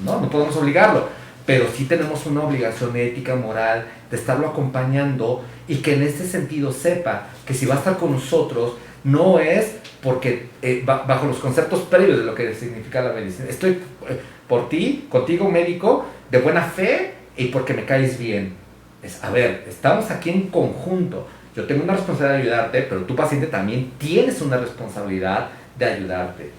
no podemos obligarlo. pero sí tenemos una obligación ética, moral, de estarlo acompañando y que en este sentido sepa que si va a estar con nosotros, no es porque bajo los conceptos previos de lo que significa la medicina. Estoy por ti, contigo médico, de buena fe y porque me caes bien. A ver, estamos aquí en conjunto. Yo tengo una responsabilidad de ayudarte, pero tu paciente también tienes una responsabilidad de ayudarte.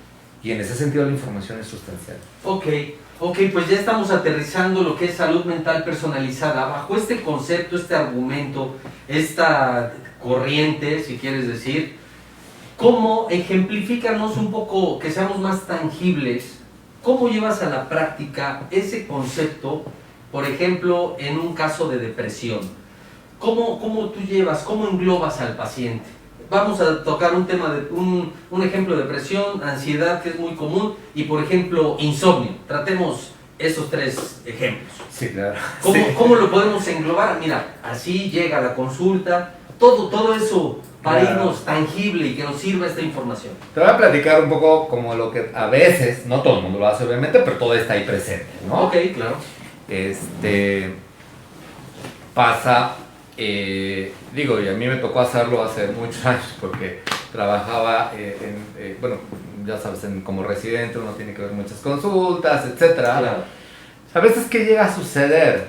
Y en ese sentido la información es sustancial. Ok, pues ya estamos aterrizando lo que es salud mental personalizada. Bajo este concepto, este argumento, esta corriente, si quieres decir, ¿cómo ejemplifícanos un poco, que seamos más tangibles? ¿Cómo llevas a la práctica ese concepto, por ejemplo, en un caso de depresión? ¿Cómo tú llevas, cómo englobas al paciente? Vamos a tocar un tema, un ejemplo de depresión, ansiedad, que es muy común, y por ejemplo, insomnio. Tratemos esos 3 ejemplos. Sí, claro. ¿Cómo lo podemos englobar? Mira, así llega la consulta, todo eso para irnos tangible y que nos sirva esta información. Te voy a platicar un poco como lo que a veces, no todo el mundo lo hace obviamente, pero todo está ahí presente, ¿no? Ok, claro. Pasa, digo, y a mí me tocó hacerlo hace muchos años porque trabajaba bueno, ya sabes, como residente uno tiene que ver muchas consultas, etcétera. Claro. A veces, ¿qué llega a suceder?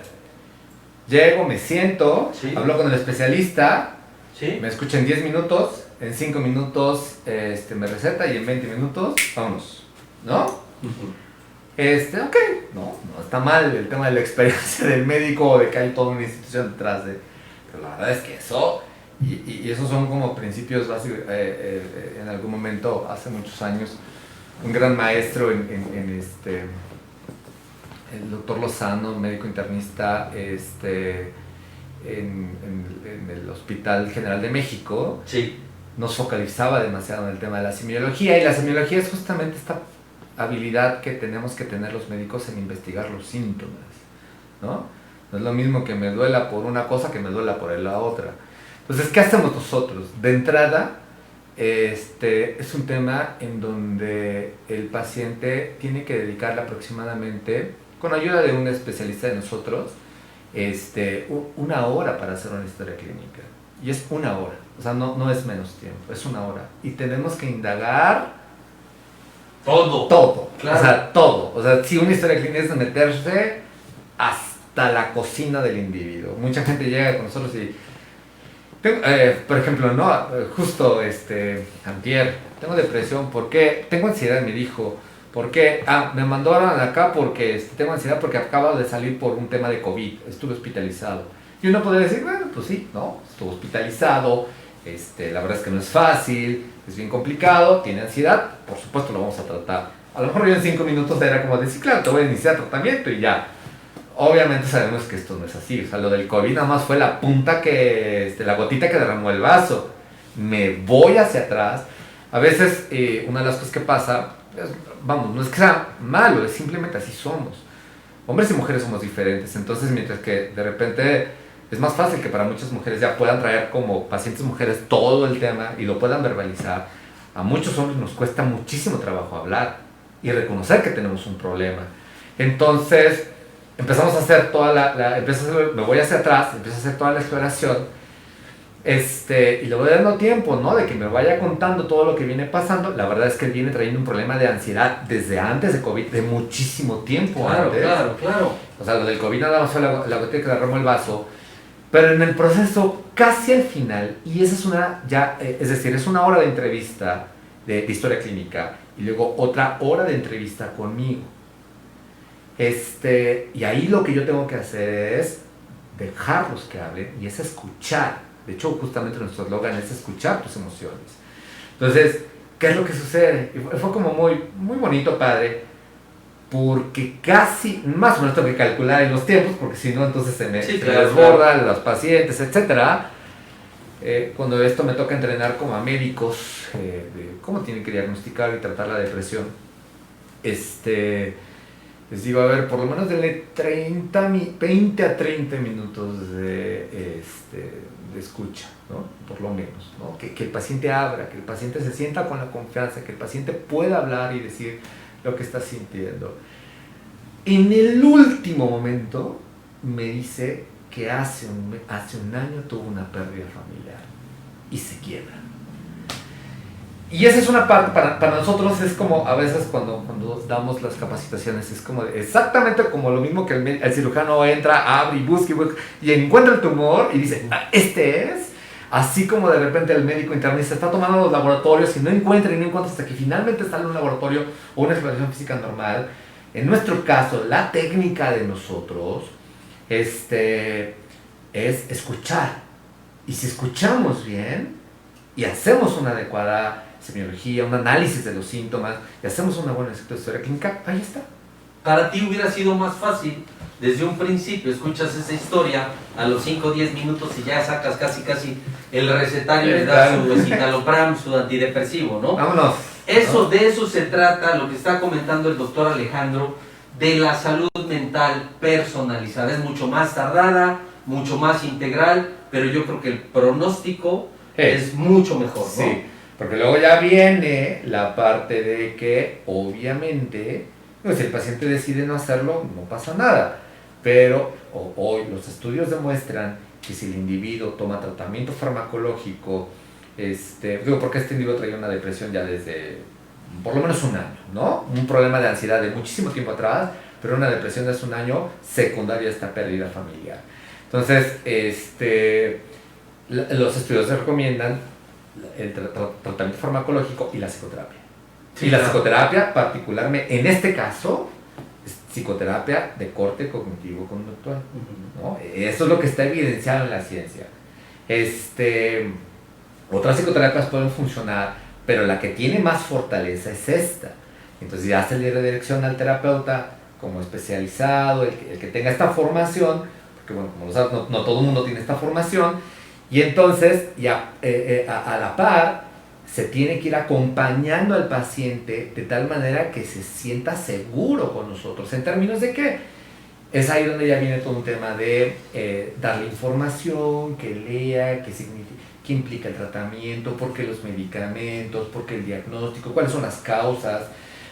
Llego, me siento, Sí. hablo con el especialista, ¿Sí? me escucha en 10 minutos, en 5 minutos me receta y en 20 minutos, vámonos, ¿no? Ok, no está mal el tema de la experiencia del médico o de que hay toda una institución detrás de... Pero la verdad es que eso, y esos son como principios básicos, en algún momento, hace muchos años, un gran maestro el doctor Lozano, médico internista, en el Hospital General de México, Sí. nos focalizaba demasiado en el tema de la semiología, y la semiología es justamente esta habilidad que tenemos que tener los médicos en investigar los síntomas, ¿no? No es lo mismo que me duela por una cosa que me duela por la otra. Entonces, ¿qué hacemos nosotros? De entrada, es un tema en donde el paciente tiene que dedicarle aproximadamente, con ayuda de un especialista de nosotros, 1 hora para hacer una historia clínica. Y es 1 hora, o sea, no es menos tiempo, es 1 hora. Y tenemos que indagar todo, Claro. o sea, todo. O sea, si una historia clínica es meterse hasta la cocina del individuo. Mucha gente llega con nosotros y... por ejemplo, no, justo antier, tengo depresión, ¿por qué? Tengo ansiedad, me dijo. ¿Por qué? Me mandaron acá porque tengo ansiedad porque acabo de salir por un tema de COVID, estuve hospitalizado. Y uno podría decir, bueno, pues sí, ¿no? Estuvo hospitalizado, la verdad es que no es fácil, es bien complicado, tiene ansiedad, por supuesto lo vamos a tratar. A lo mejor yo en 5 minutos era como decir, claro, te voy a iniciar tratamiento y ya. Obviamente sabemos que esto no es así, o sea, lo del COVID nada más fue la punta la gotita que derramó el vaso. Me voy hacia atrás. A veces, una de las cosas que pasa, vamos, no es que sea malo, es simplemente así somos. Hombres y mujeres somos diferentes, entonces mientras que de repente es más fácil que para muchas mujeres ya puedan traer como pacientes mujeres todo el tema y lo puedan verbalizar, a muchos hombres nos cuesta muchísimo trabajo hablar y reconocer que tenemos un problema. Entonces empezamos a hacer me voy hacia atrás, empiezo a hacer toda la exploración, y le voy dando tiempo, ¿no? De que me vaya contando todo lo que viene pasando. La verdad es que él viene trayendo un problema de ansiedad desde antes de COVID, de muchísimo tiempo antes. Claro. O sea, lo del COVID nada más fue la gotita que derramó el vaso. Pero en el proceso, casi al final, y esa es decir, es 1 hora de entrevista de historia clínica y luego otra hora de entrevista conmigo. Y ahí lo que yo tengo que hacer es dejarlos que hablen y es escuchar. De hecho, justamente nuestro eslogan es escuchar tus emociones. Entonces, ¿qué es lo que sucede? Y fue como muy, muy bonito, padre, porque casi, más o menos tengo que calcular en los tiempos, porque si no, entonces se me desbordan los pacientes, etc. Cuando esto me toca entrenar como a médicos, de cómo tienen que diagnosticar y tratar la depresión, les digo, a ver, por lo menos denle 20 a 30 minutos de escucha, ¿no? Por lo menos, ¿no? Que el paciente abra, que el paciente se sienta con la confianza, que el paciente pueda hablar y decir lo que está sintiendo. En el último momento me dice que hace un año tuvo una pérdida familiar y se quiebra. Y esa es una parte, para nosotros es como a veces cuando damos las capacitaciones, es como exactamente como lo mismo que el cirujano entra, abre y busca y encuentra el tumor y dice, este es. Así como de repente el médico internista está tomando los laboratorios y no encuentra hasta que finalmente sale un laboratorio o una exploración física normal. En nuestro caso, la técnica de nosotros es escuchar. Y si escuchamos bien y hacemos una adecuada semiología, un análisis de los síntomas y hacemos una buena historia clínica, ahí está. Para ti hubiera sido más fácil, desde un principio, escuchas esa historia, a los 5 o 10 minutos y ya sacas casi el recetario, le das su escitalopram, su antidepresivo, ¿no? Vámonos. Eso, de eso se trata, lo que está comentando el doctor Alejandro, de la salud mental personalizada. Es mucho más tardada, mucho más integral, pero yo creo que el pronóstico es mucho mejor, ¿no? Sí, porque luego ya viene la parte de que, obviamente, pues, si el paciente decide no hacerlo, no pasa nada. Pero hoy los estudios demuestran que si el individuo toma tratamiento farmacológico, porque este individuo traía una depresión ya desde por lo menos un año, ¿no? Un problema de ansiedad de muchísimo tiempo atrás, pero una depresión de hace un año secundaria a esta pérdida familiar. Entonces, los estudios se recomiendan el tratamiento farmacológico y la psicoterapia. Sí, y la claro. psicoterapia, particularmente en este caso, es psicoterapia de corte cognitivo-conductual, ¿no? Eso es lo que está evidenciado en la ciencia. Otras psicoterapias pueden funcionar, pero la que tiene más fortaleza es esta. Entonces ya se le redirecciona al terapeuta como especializado, el que tenga esta formación, porque bueno, como lo sabes, no todo el mundo tiene esta formación, y entonces ya a la par se tiene que ir acompañando al paciente de tal manera que se sienta seguro con nosotros. ¿En términos de qué? Es ahí donde ya viene todo un tema de darle información, que lea, qué implica el tratamiento, por qué los medicamentos, por qué el diagnóstico, cuáles son las causas.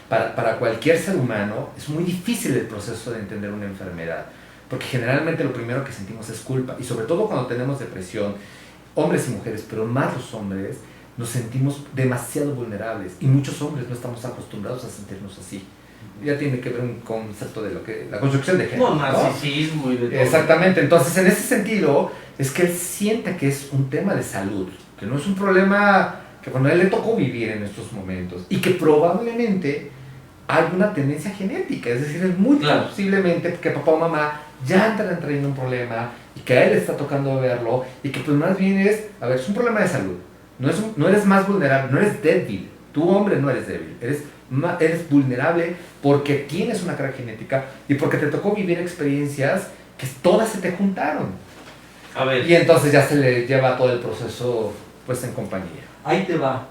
Para cualquier ser humano es muy difícil el proceso de entender una enfermedad, porque generalmente lo primero que sentimos es culpa, y sobre todo cuando tenemos depresión, hombres y mujeres, pero más los hombres, nos sentimos demasiado vulnerables, y muchos hombres no estamos acostumbrados a sentirnos así. Ya tiene que ver un concepto de la construcción de género, No, narcisismo y de todo. Exactamente, entonces en ese sentido es que él siente que es un tema de salud, que no es un problema que cuando a él le tocó vivir en estos momentos, y que probablemente hay una tendencia genética, es decir, es muy posiblemente que papá o mamá ya andan trayendo un problema y que a él le está tocando verlo, y que pues más bien es un problema de salud, no eres más vulnerable, no eres débil, tú hombre no eres débil, eres vulnerable porque tienes una carga genética y porque te tocó vivir experiencias que todas se te juntaron. A ver. Y entonces ya se le lleva todo el proceso pues en compañía. Ahí te va.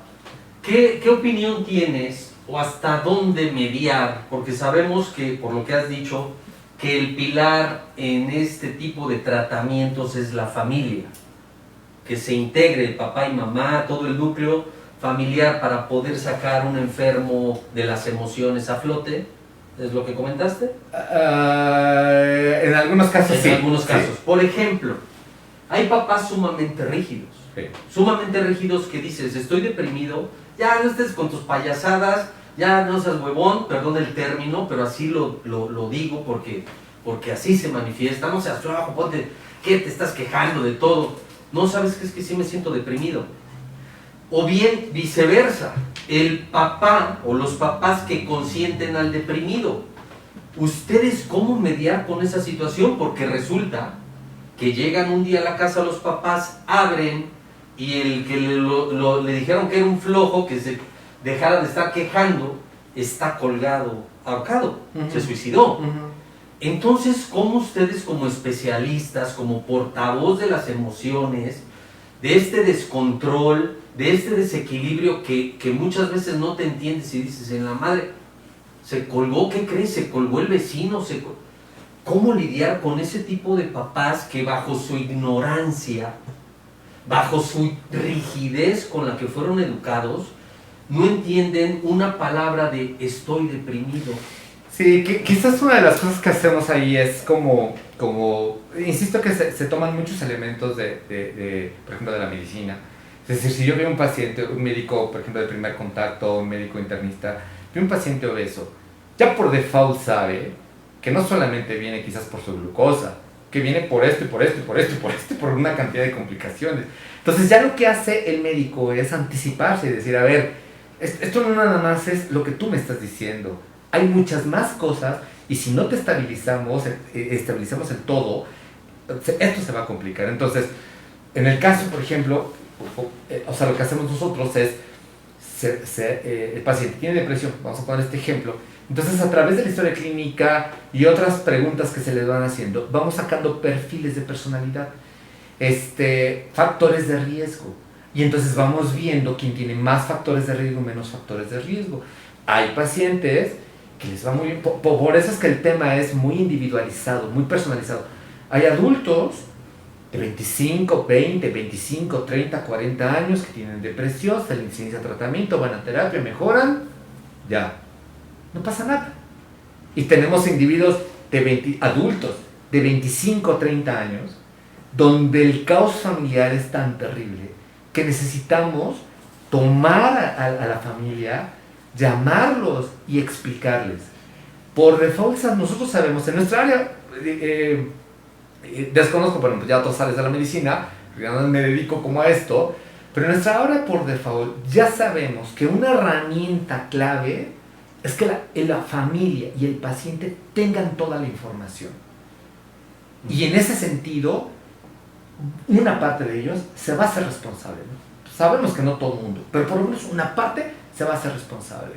¿Qué opinión tienes o hasta dónde mediar? Porque sabemos que, por lo que has dicho, que el pilar en este tipo de tratamientos es la familia. Que se integre el papá y mamá, todo el núcleo familiar para poder sacar un enfermo de las emociones a flote. ¿Es lo que comentaste? En algunos casos sí. En algunos casos. Sí. Por ejemplo, hay papás sumamente rígidos. Sí. Sumamente rígidos que dices, estoy deprimido, ya no estés con tus payasadas, ya no seas huevón, perdón el término, pero así lo digo porque así se manifiesta, no seas flojo, ponte, ¿qué te estás quejando de todo? No, ¿sabes qué? Es que sí me siento deprimido. O bien viceversa, el papá o los papás que consienten al deprimido. ¿Ustedes cómo mediar con esa situación? Porque resulta que llegan un día a la casa los papás, abren, y el que le dijeron que era un flojo, que se dejara de estar quejando, está colgado, ahorcado, se suicidó. Entonces, ¿cómo ustedes como especialistas, como portavoz de las emociones, de este descontrol, de este desequilibrio que muchas veces no te entiendes y dices, en la madre, se colgó, ¿qué crees? Se colgó el vecino, ¿cómo lidiar con ese tipo de papás que bajo su ignorancia, bajo su rigidez con la que fueron educados, no entienden una palabra de estoy deprimido? Sí, quizás una de las cosas que hacemos ahí es insisto que se toman muchos elementos por ejemplo, de la medicina. Es decir, si yo veo un paciente, un médico, por ejemplo, de primer contacto, un médico internista, veo un paciente obeso, ya por default sabe que no solamente viene quizás por su glucosa, que viene por esto y por esto y por esto y por esto y por una cantidad de complicaciones. Entonces ya lo que hace el médico es anticiparse y decir, a ver, esto no nada más es lo que tú me estás diciendo. Hay muchas más cosas y si no te estabilizamos el todo, esto se va a complicar. Entonces, en el caso, por ejemplo, lo que hacemos nosotros es, el paciente tiene depresión, vamos a poner este ejemplo, entonces a través de la historia clínica y otras preguntas que se le van haciendo, vamos sacando perfiles de personalidad, factores de riesgo, y entonces vamos viendo quién tiene más factores de riesgo, menos factores de riesgo. Hay pacientes que les va muy bien, por eso es que el tema es muy individualizado, muy personalizado. Hay adultos de 25, 20, 25, 30, 40 años que tienen depresión, se les inicia tratamiento, van a terapia, mejoran, ya, no pasa nada. Y tenemos individuos adultos de 25, 30 años, donde el caos familiar es tan terrible que necesitamos tomar a la familia, llamarlos y explicarles. Por default, nosotros sabemos, en nuestra área, desconozco, por ejemplo, ya otras áreas de la medicina, ya no me dedico como a esto, pero en nuestra área por default ya sabemos que una herramienta clave es que la familia y el paciente tengan toda la información. Y en ese sentido, una parte de ellos se va a hacer responsable, ¿no? Sabemos que no todo el mundo, pero por lo menos una parte se va a hacer responsable.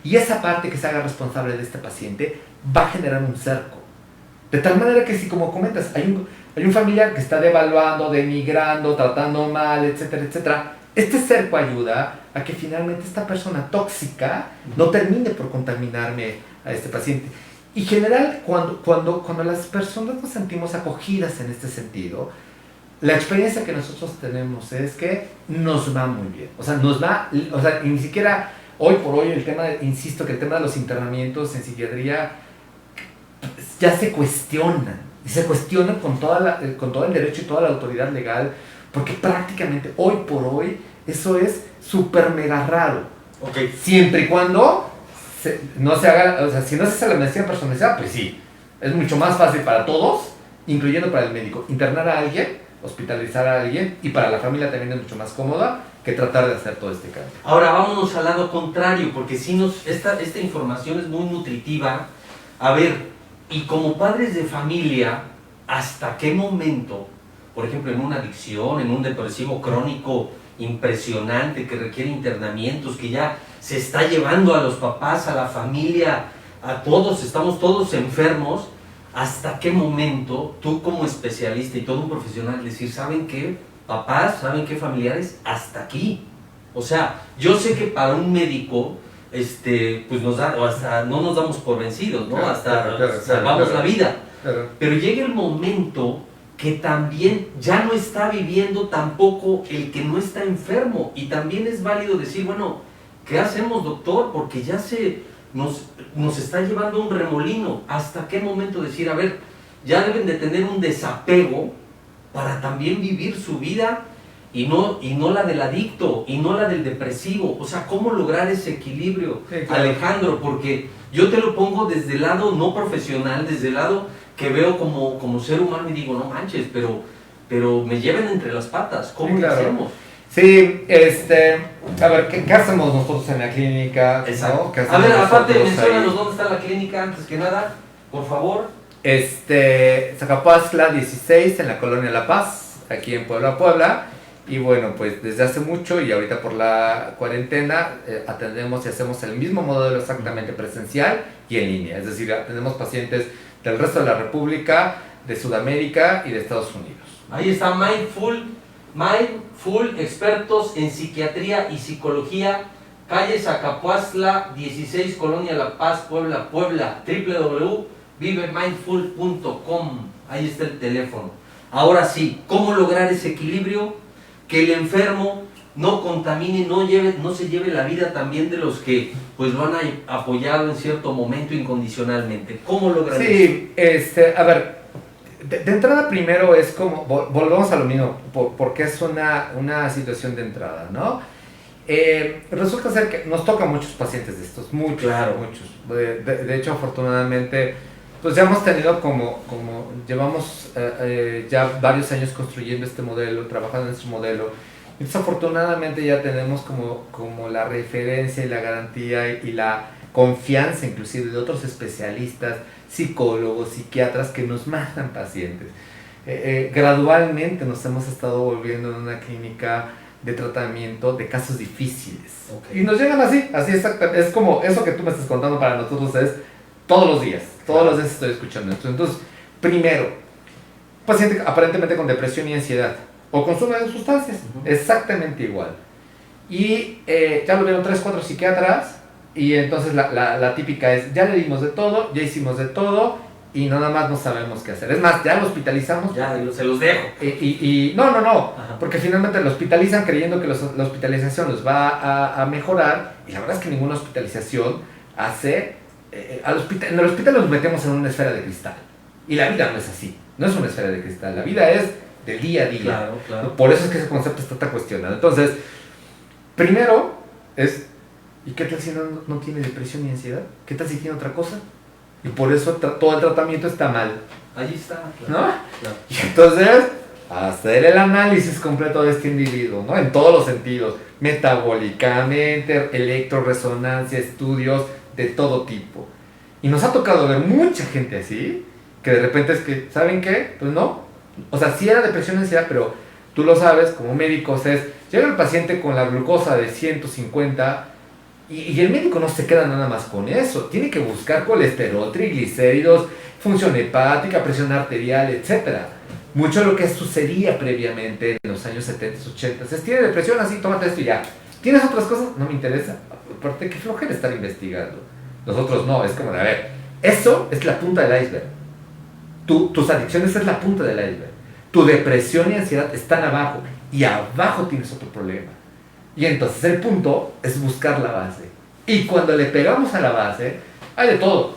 Y esa parte que se haga responsable de este paciente va a generar un cerco. De tal manera que si, como comentas, hay un familiar que está devaluando, denigrando, tratando mal, etcétera, etcétera, este cerco ayuda a que finalmente esta persona tóxica no termine por contaminarme a este paciente. Y en general, cuando las personas nos sentimos acogidas en este sentido, la experiencia que nosotros tenemos es que nos va muy bien. O sea, y ni siquiera hoy por hoy insisto que el tema de los internamientos en psiquiatría ya se cuestionan. Y se cuestionan con todo el derecho y toda la autoridad legal, porque prácticamente hoy por hoy eso es súper mega raro. Okay. Siempre y cuando no se haga, o sea, si no se hace la medicina personalizada, pues sí, es mucho más fácil para todos, incluyendo para el médico, internar a alguien, hospitalizar a alguien, y para la familia también es mucho más cómoda que tratar de hacer todo este cambio. Ahora vámonos al lado contrario, porque si esta información es muy nutritiva. A ver, y como padres de familia, ¿hasta qué momento, por ejemplo, en una adicción, en un depresivo crónico impresionante que requiere internamientos, que ya se está llevando a los papás, a la familia, a todos, estamos todos enfermos, hasta qué momento tú como especialista y todo un profesional decir, ¿saben qué, papás? ¿Saben qué, familiares? Hasta aquí. O sea, yo sé que para un médico, pues hasta no nos damos por vencidos, ¿no? Claro, salvamos la vida. Claro. Pero llega el momento que también ya no está viviendo tampoco el que no está enfermo, y también es válido decir, bueno, ¿qué hacemos, doctor? Porque ya nos está llevando un remolino. ¿Hasta qué momento decir, a ver, ya deben de tener un desapego para también vivir su vida y no la del adicto y no la del depresivo? O sea, ¿cómo lograr ese equilibrio, sí, claro, Alejandro? Porque yo te lo pongo desde el lado no profesional, desde el lado que veo como ser humano y digo, no manches, pero me llevan entre las patas. ¿Cómo lo hacemos? Sí, a ver, ¿qué hacemos nosotros en la clínica? Exacto. ¿No? A ver, aparte, menciónanos dónde está la clínica antes que nada, por favor. Zacapuaztla 16, en la colonia La Paz, aquí en Puebla. Y bueno, pues desde hace mucho y ahorita por la cuarentena atendemos y hacemos el mismo modelo exactamente presencial y en línea. Es decir, atendemos pacientes del resto de la República, de Sudamérica y de Estados Unidos. Ahí está Mindful, expertos en psiquiatría y psicología, calle Zacapuaztla 16, Colonia La Paz, Puebla, www.vivemindful.com. Ahí está el teléfono. Ahora sí, ¿cómo lograr ese equilibrio? Que el enfermo no contamine, no se lleve la vida también de los que pues lo han apoyado en cierto momento incondicionalmente. ¿Cómo logran eso? Sí, a ver, de entrada primero es como, volvemos a lo mismo, porque es una situación de entrada, ¿no? Resulta ser que nos tocan muchos pacientes de estos, muchos, Claro. muchos. De hecho, afortunadamente, pues ya hemos tenido llevamos ya varios años construyendo este modelo, trabajando en este modelo. Entonces, afortunadamente ya tenemos como la referencia y la garantía y la confianza inclusive de otros especialistas, psicólogos, psiquiatras que nos mandan pacientes. Gradualmente nos hemos estado volviendo en una clínica de tratamiento de casos difíciles. Okay. Y nos llegan así exactamente. Es como eso que tú me estás contando para nosotros es todos los días estoy escuchando esto. Entonces, primero, paciente aparentemente con depresión y ansiedad o consumo de sustancias, exactamente igual. Y ya lo vieron 3, 4 psiquiatras y entonces la típica es, ya le dimos de todo, ya hicimos de todo y nada más no sabemos qué hacer. Es más, ya lo hospitalizamos. Ya, se los dejo. No, Ajá. porque finalmente lo hospitalizan creyendo que la hospitalización los va a mejorar y la verdad es que ninguna hospitalización hace... en el hospital nos metemos en una esfera de cristal y la vida no es así, no es una esfera de cristal, la vida es del día a día. Claro, claro. Por eso es que ese concepto está tan cuestionado. Entonces, primero es, ¿y qué tal si no tiene depresión ni ansiedad? ¿Qué tal si tiene otra cosa? Y por eso todo el tratamiento está mal, Allí está. Claro. ¿no? Claro. Y entonces, hacer el análisis completo de este individuo, ¿no? En todos los sentidos, metabólicamente, electroresonancia, estudios de todo tipo. Y nos ha tocado ver mucha gente así, que de repente es que, ¿saben qué? Pues no. O sea, sí era depresión, ansiedad, pero tú lo sabes, como médicos, llega el paciente con la glucosa de 150 y el médico no se queda nada más con eso. Tiene que buscar colesterol, triglicéridos, función hepática, presión arterial, etc. Mucho de lo que sucedía previamente en los años 70, 80, es, tiene depresión, así, tómate esto y ya. ¿Tienes otras cosas? No me interesa. Aparte, qué flojera estar investigando. Nosotros no, es como de, a ver, eso es la punta del iceberg. Tus adicciones es la punta del iceberg. Tu depresión y ansiedad están abajo. Y abajo tienes otro problema. Y entonces el punto es buscar la base. Y cuando le pegamos a la base, hay de todo.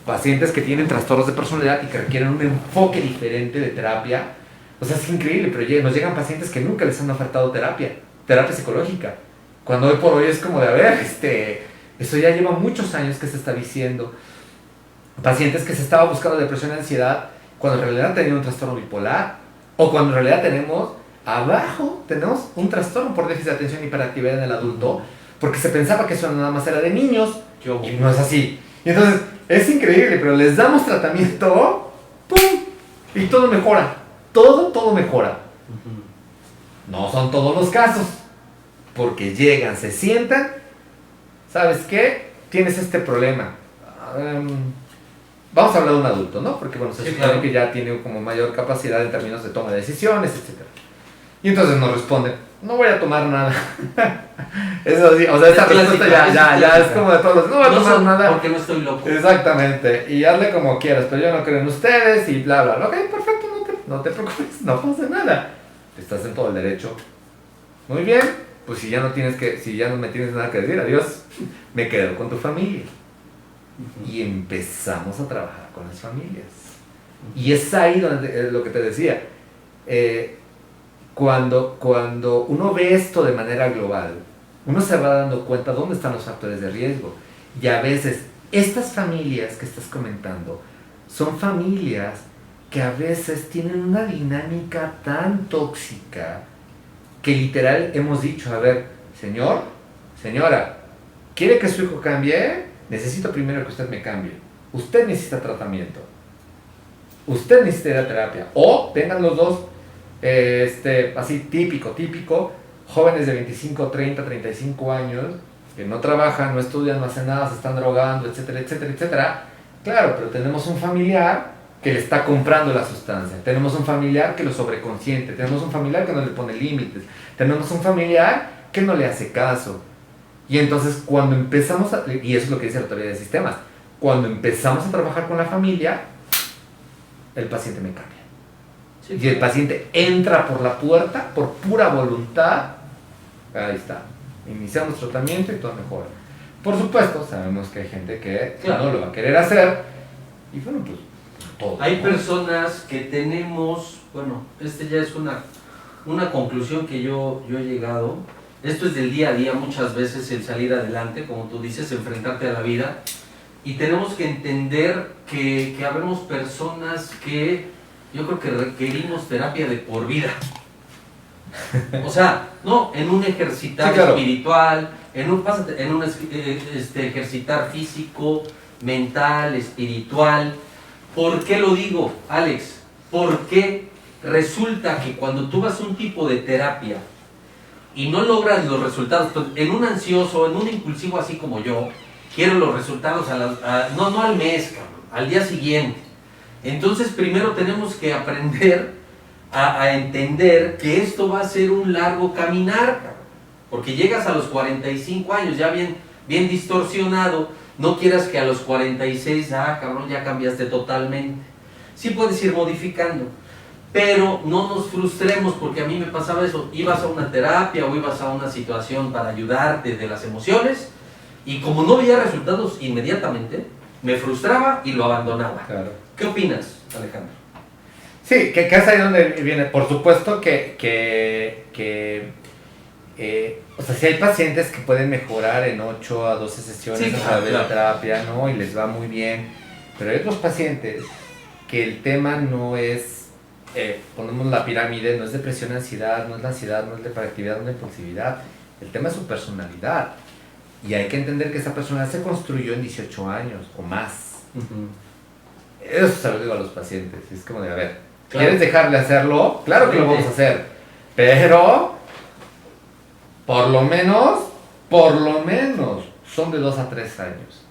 Pacientes que tienen trastornos de personalidad y que requieren un enfoque diferente de terapia. O sea, es increíble, pero nos llegan pacientes que nunca les han ofertado terapia psicológica. Cuando hoy por hoy es como de, a ver, eso ya lleva muchos años que se está diciendo. Pacientes que se estaba buscando depresión y ansiedad cuando en realidad tenían un trastorno bipolar, o cuando en realidad tenemos un trastorno por déficit de atención y hiperactividad en el adulto, porque se pensaba que eso nada más era de niños, y no es así. Y entonces, es increíble, pero les damos tratamiento, ¡pum! Y todo mejora, todo mejora. No son todos los casos, porque llegan, se sientan, ¿sabes qué? Tienes este problema. Vamos a hablar de un adulto, ¿no? Porque bueno, se supone que ya tiene como mayor capacidad en términos de toma de decisiones, etc. Y entonces nos responde, no voy a tomar nada. Eso sí, o sea, esta respuesta ya es como de todos los, no voy a tomar nada. Porque no estoy loco. Exactamente, y hazle como quieras, pero yo no creo en ustedes y bla, bla, bla. Ok, perfecto, no te preocupes, no pasa nada. Estás en todo el derecho. Muy bien, pues si ya no me tienes nada que decir, adiós, me quedo con tu familia. Y empezamos a trabajar con las familias. Y es ahí donde lo que te decía, cuando uno ve esto de manera global, uno se va dando cuenta dónde están los factores de riesgo. Y a veces estas familias que estás comentando son familias que a veces tienen una dinámica tan tóxica que literal hemos dicho, a ver, señor, señora, ¿quiere que su hijo cambie? Necesito primero que usted me cambie. Usted necesita tratamiento. Usted necesita ir a terapia. O tengan los dos, así típico, jóvenes de 25, 30, 35 años, que no trabajan, no estudian, no hacen nada, se están drogando, etcétera, etcétera, etcétera. Claro, pero tenemos un familiar que le está comprando la sustancia. Tenemos un familiar que lo sobreconsciente. Tenemos un familiar que no le pone límites. Tenemos un familiar que no le hace caso. Y entonces cuando empezamos y eso es lo que dice la teoría de sistemas, cuando empezamos a trabajar con la familia, el paciente me cambia. Sí, y el paciente entra por la puerta por pura voluntad ahí está. Iniciamos tratamiento y todo mejora. Por supuesto, sabemos que hay gente que Claro. no lo va a querer hacer. Y bueno, pues todo. Hay ¿no? personas que tenemos, bueno, ya es una conclusión que yo he llegado. Esto es del día a día, muchas veces el salir adelante, como tú dices, enfrentarte a la vida. Y tenemos que entender que habemos personas que yo creo que requerimos terapia de por vida. O sea, no en un ejercitar Sí, claro. espiritual, en un ejercitar físico, mental, espiritual. ¿Por qué lo digo, Alex? Porque resulta que cuando tú vas a un tipo de terapia y no logras los resultados, pues, en un ansioso, en un impulsivo así como yo, quiero los resultados no al mes, cabrón, al día siguiente. Entonces primero tenemos que aprender a entender que esto va a ser un largo caminar, cabrón, porque llegas a los 45 años ya bien distorsionado, no quieras que a los 46, cabrón, ya cambiaste totalmente. Sí puedes ir modificando, pero no nos frustremos, porque a mí me pasaba eso, ibas a una terapia o ibas a una situación para ayudarte de las emociones, y como no veía resultados inmediatamente, me frustraba y lo abandonaba. Claro. ¿Qué opinas, Alejandro? Sí, que es ahí donde viene. Por supuesto o sea, si hay pacientes que pueden mejorar en 8 a 12 sesiones Sí, a través claro. de terapia, ¿no? Y les va muy bien. Pero hay otros pacientes que el tema no es, ponemos la pirámide, no es depresión, ansiedad, no es la ansiedad, no es la hiperactividad, no es la impulsividad. El tema es su personalidad. Y hay que entender que esa personalidad se construyó en 18 años o más. Eso se lo digo a los pacientes. Es como de, a ver, Claro. ¿quieres dejar de hacerlo? Claro que lo vamos a hacer. Pero, por lo menos, son de 2 a 3 años.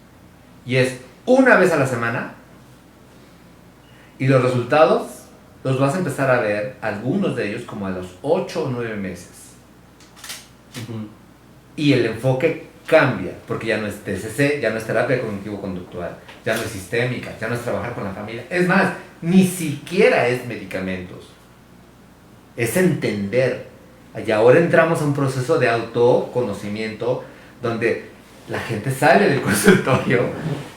Y es una vez a la semana. Y los resultados los vas a empezar a ver, algunos de ellos, como a los 8 o 9 meses. Y el enfoque cambia, porque ya no es TCC, ya no es terapia cognitivo-conductual, ya no es sistémica, ya no es trabajar con la familia. Es más, ni siquiera es medicamentos. Es entender. Y ahora entramos a un proceso de autoconocimiento donde la gente sale del consultorio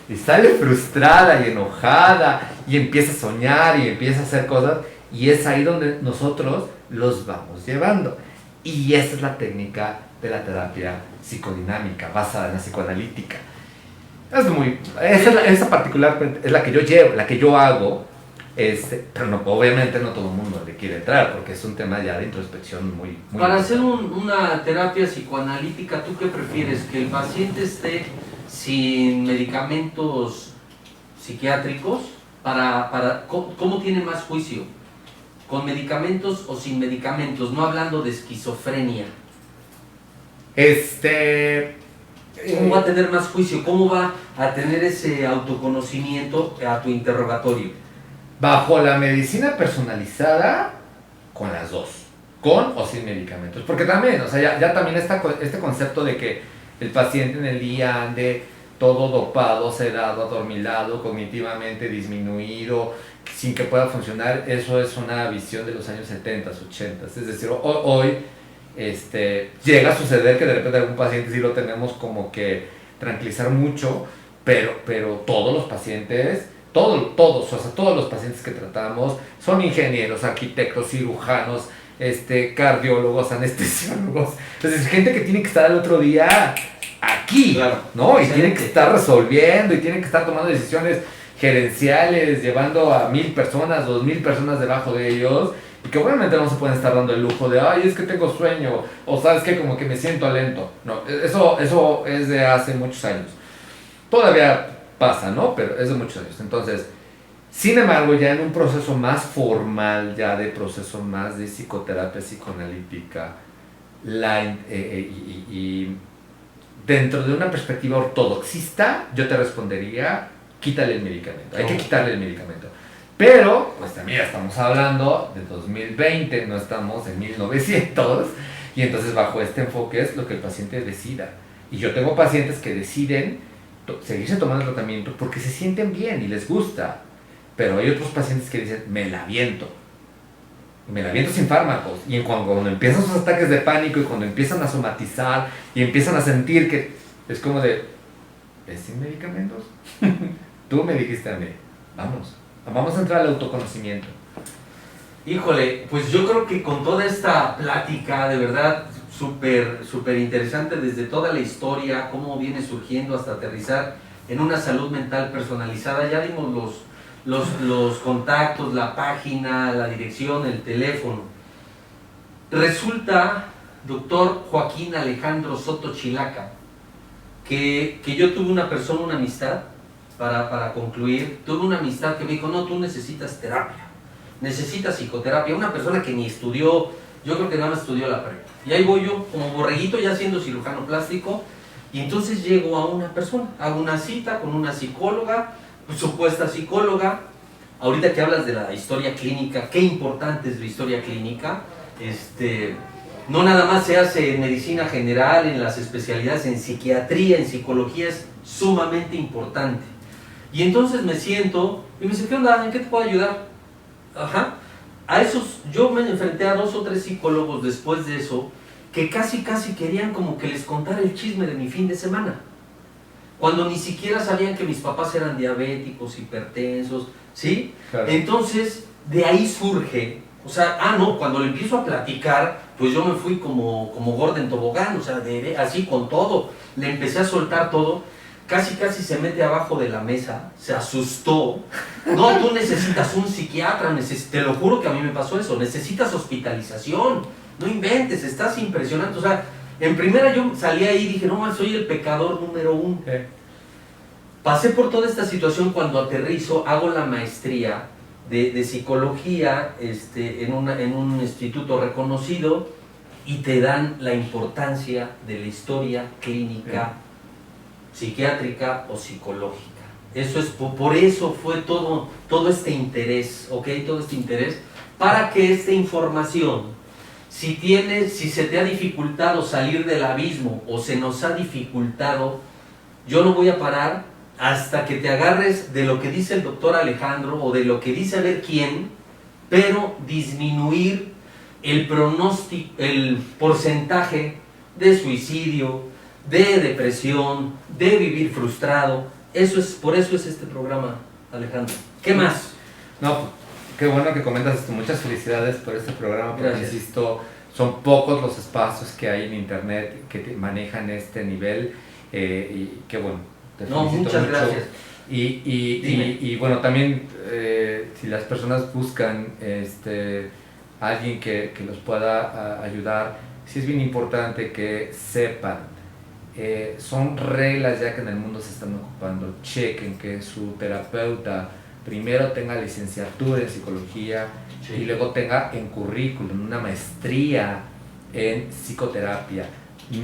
y sale frustrada y enojada y empieza a soñar y empieza a hacer cosas, y es ahí donde nosotros los vamos llevando. Y esa es la técnica de la terapia psicodinámica basada en la psicoanalítica. Esa particular es la que yo llevo, la que yo hago, pero no, obviamente no todo el mundo le quiere entrar porque es un tema ya de introspección muy Para hacer una terapia psicoanalítica, ¿tú qué prefieres? ¿Que el paciente esté sin medicamentos psiquiátricos? ¿Cómo tiene más juicio? ¿Con medicamentos o sin medicamentos? No hablando de esquizofrenia. ¿Cómo va a tener más juicio? ¿Cómo va a tener ese autoconocimiento a tu interrogatorio? Bajo la medicina personalizada, con las dos, con o sin medicamentos. Porque también, o sea, ya también está este concepto de que el paciente en el día ande todo dopado, sedado, adormilado, cognitivamente disminuido, sin que pueda funcionar. Eso es una visión de los años 70, 80. Es decir, hoy llega a suceder que de repente algún paciente sí lo tenemos como que tranquilizar mucho, pero todos los pacientes, todos los pacientes que tratamos son ingenieros, arquitectos, cirujanos, cardiólogos, anestesiólogos. Entonces, gente que tiene que estar al otro día aquí, Claro, ¿no? Y excelente. tiene que estar resolviendo y tiene que estar tomando decisiones gerenciales, llevando a 1,000 personas, 2,000 personas debajo de ellos, y que obviamente no se pueden estar dando el lujo de, ay, es que tengo sueño, o sabes que como que me siento lento. No, eso es de hace muchos años. Todavía pasa, ¿no? Pero es de muchos años. Entonces, sin embargo, ya en un proceso más formal, ya de proceso más de psicoterapia psicoanalítica, y dentro de una perspectiva ortodoxista, yo te respondería, quítale el medicamento. Hay que quitarle el medicamento. Pero, pues también estamos hablando de 2020, no estamos en 1900, y entonces bajo este enfoque es lo que el paciente decida. Y yo tengo pacientes que deciden seguirse tomando el tratamiento porque se sienten bien y les gusta. Pero hay otros pacientes que dicen, me la aviento. me la aviento sin fármacos. Y cuando empiezan sus ataques de pánico y cuando empiezan a somatizar y empiezan a sentir que es como de, ¿es sin medicamentos? Tú me dijiste a mí, vamos a entrar al autoconocimiento. Híjole, pues yo creo que con toda esta plática, de verdad, súper interesante desde toda la historia, cómo viene surgiendo hasta aterrizar en una salud mental personalizada, ya dimos los contactos, la página, la dirección, el teléfono. Resulta, doctor Joaquín Alejandro Soto Chilaca, que yo tuve una amistad, para concluir, tuve una amistad que me dijo, no, tú necesitas terapia. Necesitas psicoterapia, una persona que ni estudió, yo creo que nada más estudió la prepa. Y ahí voy yo, como borreguito, ya siendo cirujano plástico, y entonces llego a una persona, hago una cita con una psicóloga, supuesta psicóloga. Ahorita que hablas de la historia clínica, qué importante es la historia clínica. No nada más se hace en medicina general, en las especialidades, en psiquiatría, en psicología, es sumamente importante. Y entonces me siento, y me dice, ¿qué onda? ¿En qué te puedo ayudar? Ajá. Yo me enfrenté a 2 o 3 psicólogos después de eso que casi querían como que les contara el chisme de mi fin de semana, cuando ni siquiera sabían que mis papás eran diabéticos, hipertensos, ¿sí? Claro. Entonces, de ahí surge, o sea, cuando le empiezo a platicar, pues yo me fui como gorda en tobogán, o sea, así con todo, le empecé a soltar todo. Casi se mete abajo de la mesa, se asustó. No, tú necesitas un psiquiatra, te lo juro que a mí me pasó eso, necesitas hospitalización, no inventes, estás impresionante. O sea, en primera yo salí ahí y dije, no, soy el pecador número 1. Pasé por toda esta situación cuando aterrizo, hago la maestría de psicología en un instituto reconocido y te dan la importancia de la historia clínica, psiquiátrica o psicológica. Eso es, por eso fue todo este interés, ¿ok? Todo este interés, para que esta información, si se te ha dificultado salir del abismo o se nos ha dificultado, yo no voy a parar hasta que te agarres de lo que dice el doctor Alejandro o de lo que dice a ver quién, pero disminuir el pronóstico, el porcentaje de suicidio, de depresión, de vivir frustrado. Por eso es este programa, Alejandro. ¿Qué más? No, qué bueno que comentas esto. Muchas felicidades por este programa, porque gracias. Insisto, son pocos los espacios que hay en internet que manejan este nivel, y qué bueno. Te felicito muchas mucho. Gracias. Y bueno, también si las personas buscan alguien que los pueda ayudar, sí es bien importante que sepan. Son reglas ya que en el mundo se están ocupando. Chequen que su terapeuta primero tenga licenciatura en psicología, sí, y luego tenga en currículum una maestría en psicoterapia.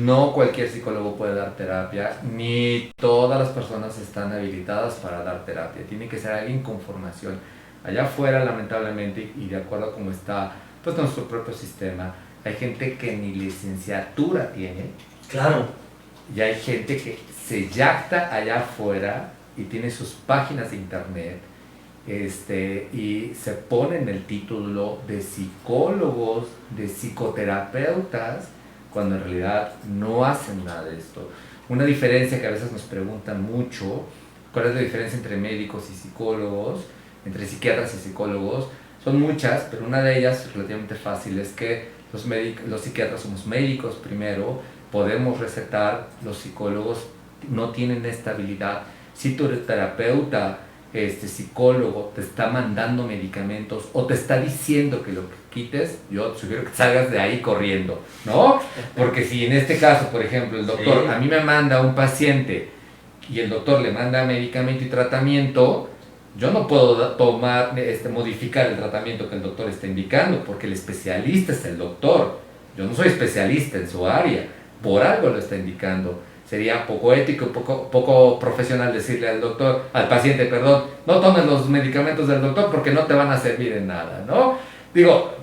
No cualquier psicólogo puede dar terapia, ni todas las personas están habilitadas para dar terapia. Tiene que ser alguien con formación. Allá afuera, lamentablemente, y de acuerdo a cómo está pues nuestro propio sistema, hay gente que ni licenciatura tiene. Claro. Y hay gente que se jacta allá afuera y tiene sus páginas de internet, y se ponen el título de psicólogos, de psicoterapeutas, cuando en realidad no hacen nada de esto. Una diferencia que a veces nos preguntan mucho, ¿cuál es la diferencia entre médicos y psicólogos, entre psiquiatras y psicólogos? Son muchas, pero una de ellas relativamente fácil es que los psiquiatras somos médicos primero, podemos recetar, los psicólogos no tienen esta habilidad. Si tu terapeuta, psicólogo, te está mandando medicamentos o te está diciendo que lo quites, yo te sugiero que salgas de ahí corriendo, ¿no? Porque si en este caso, por ejemplo, el doctor a mí me manda un paciente y el doctor le manda medicamento y tratamiento, yo no puedo modificar el tratamiento que el doctor está indicando, porque el especialista es el doctor. Yo no soy especialista en su área. Por algo lo está indicando. Sería poco ético, poco profesional decirle al paciente, no tomes los medicamentos del doctor porque no te van a servir en nada, ¿no? Digo,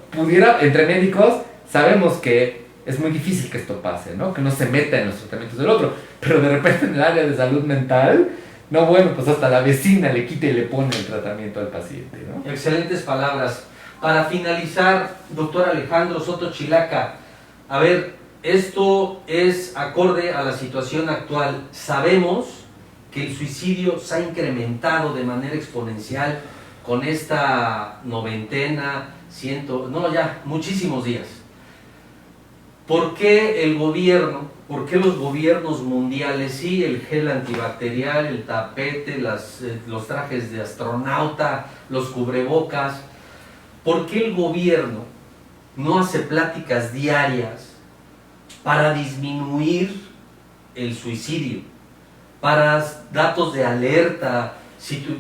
entre médicos sabemos que es muy difícil que esto pase, ¿no? Que no se meta en los tratamientos del otro, pero de repente en el área de salud mental, pues hasta la vecina le quita y le pone el tratamiento al paciente, ¿no? Excelentes palabras. Para finalizar, doctor Alejandro Soto Chilaca, a ver, esto es acorde a la situación actual. Sabemos que el suicidio se ha incrementado de manera exponencial con esta noventena, muchísimos días. ¿Por qué el gobierno, por qué los gobiernos mundiales, sí, el gel antibacterial, el tapete, los trajes de astronauta, los cubrebocas, por qué el gobierno no hace pláticas diarias para disminuir el suicidio, para datos de alerta,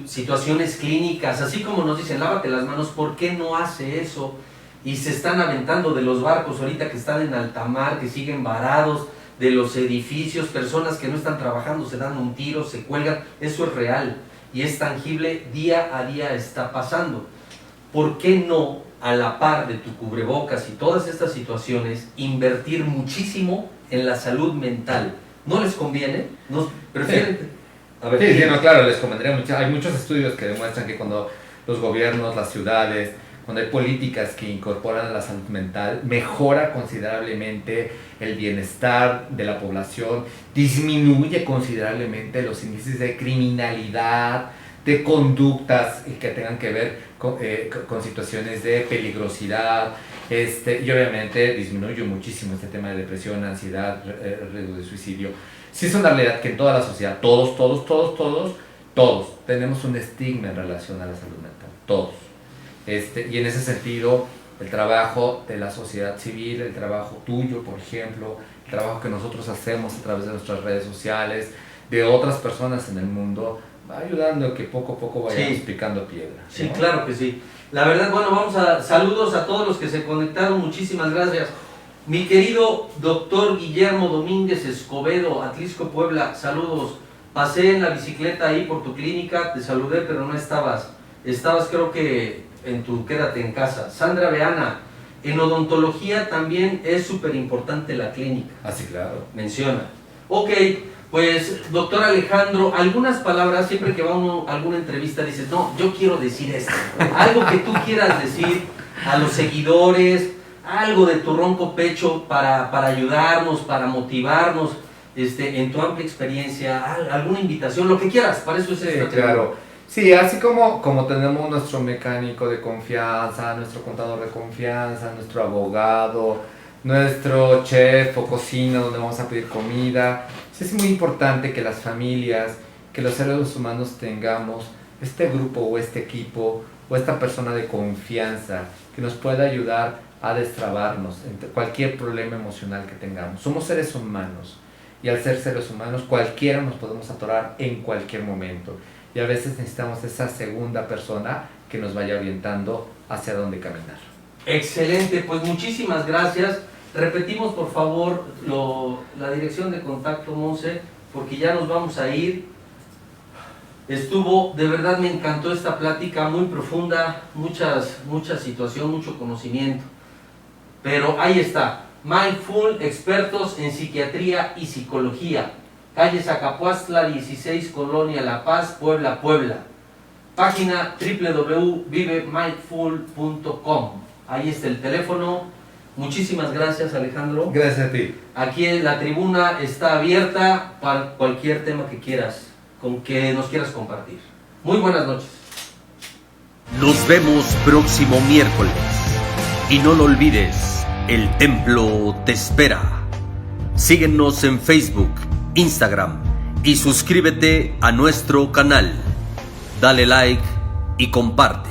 situaciones clínicas, así como nos dicen lávate las manos? ¿Por qué no hace eso? Y se están aventando de los barcos ahorita que están en alta mar, que siguen varados, de los edificios, personas que no están trabajando se dan un tiro, se cuelgan. Eso es real y es tangible, día a día está pasando. ¿Por qué no, a la par de tu cubrebocas y todas estas situaciones, invertir muchísimo en la salud mental? ¿No les conviene? ¿No prefieren? Sí. A ver, Sí, no, claro, les convendría mucho. Hay muchos estudios que demuestran que cuando los gobiernos, las ciudades, cuando hay políticas que incorporan la salud mental, mejora considerablemente el bienestar de la población, disminuye considerablemente los índices de criminalidad, de conductas que tengan que ver con situaciones de peligrosidad, y obviamente disminuye muchísimo este tema de depresión, ansiedad, riesgo de suicidio. Sí es una realidad que en toda la sociedad, todos tenemos un estigma en relación a la salud mental, todos. Y en ese sentido, el trabajo de la sociedad civil, el trabajo tuyo, por ejemplo, el trabajo que nosotros hacemos a través de nuestras redes sociales, de otras personas en el mundo, va ayudando a que poco a poco vayamos picando piedra, ¿no? Sí, claro que sí. La verdad, bueno, saludos a todos los que se conectaron, muchísimas gracias. Mi querido doctor Guillermo Domínguez Escobedo, Atlisco, Puebla, saludos. Pasé en la bicicleta ahí por tu clínica, te saludé, pero no estabas. Estabas, creo que en tu quédate en casa. Sandra Beana, en odontología también es súper importante la clínica. Ah, sí, claro. Menciona. Ok, pues doctor Alejandro, algunas palabras, siempre que va uno a alguna entrevista dices, no, yo quiero decir esto. Algo que tú quieras decir a los seguidores, algo de tu ronco pecho para ayudarnos, para motivarnos, en tu amplia experiencia, alguna invitación, lo que quieras, para eso es esto. Claro. Sí, así como tenemos nuestro mecánico de confianza, nuestro contador de confianza, nuestro abogado, nuestro chef o cocina donde vamos a pedir comida, sí es muy importante que las familias, que los seres humanos tengamos este grupo o este equipo o esta persona de confianza que nos pueda ayudar a destrabarnos en cualquier problema emocional que tengamos. Somos seres humanos y al ser seres humanos cualquiera nos podemos atorar en cualquier momento. Y a veces necesitamos esa segunda persona que nos vaya orientando hacia dónde caminar. Excelente, pues muchísimas gracias. Repetimos por favor la dirección de contacto, Monse, porque ya nos vamos a ir. De verdad me encantó esta plática, muy profunda, mucha situación, mucho conocimiento. Pero ahí está, Mindful, expertos en psiquiatría y psicología. Calle Zacapuastla 16, Colonia La Paz, Puebla, Puebla. Página www.vivemindful.com. Ahí está el teléfono. Muchísimas gracias, Alejandro. Gracias a ti. Aquí en la tribuna está abierta para cualquier tema que quieras, con que nos quieras compartir. Muy buenas noches. Nos vemos próximo miércoles. Y no lo olvides, el templo te espera. Síguenos en Facebook, Instagram y suscríbete a nuestro canal. Dale like y comparte.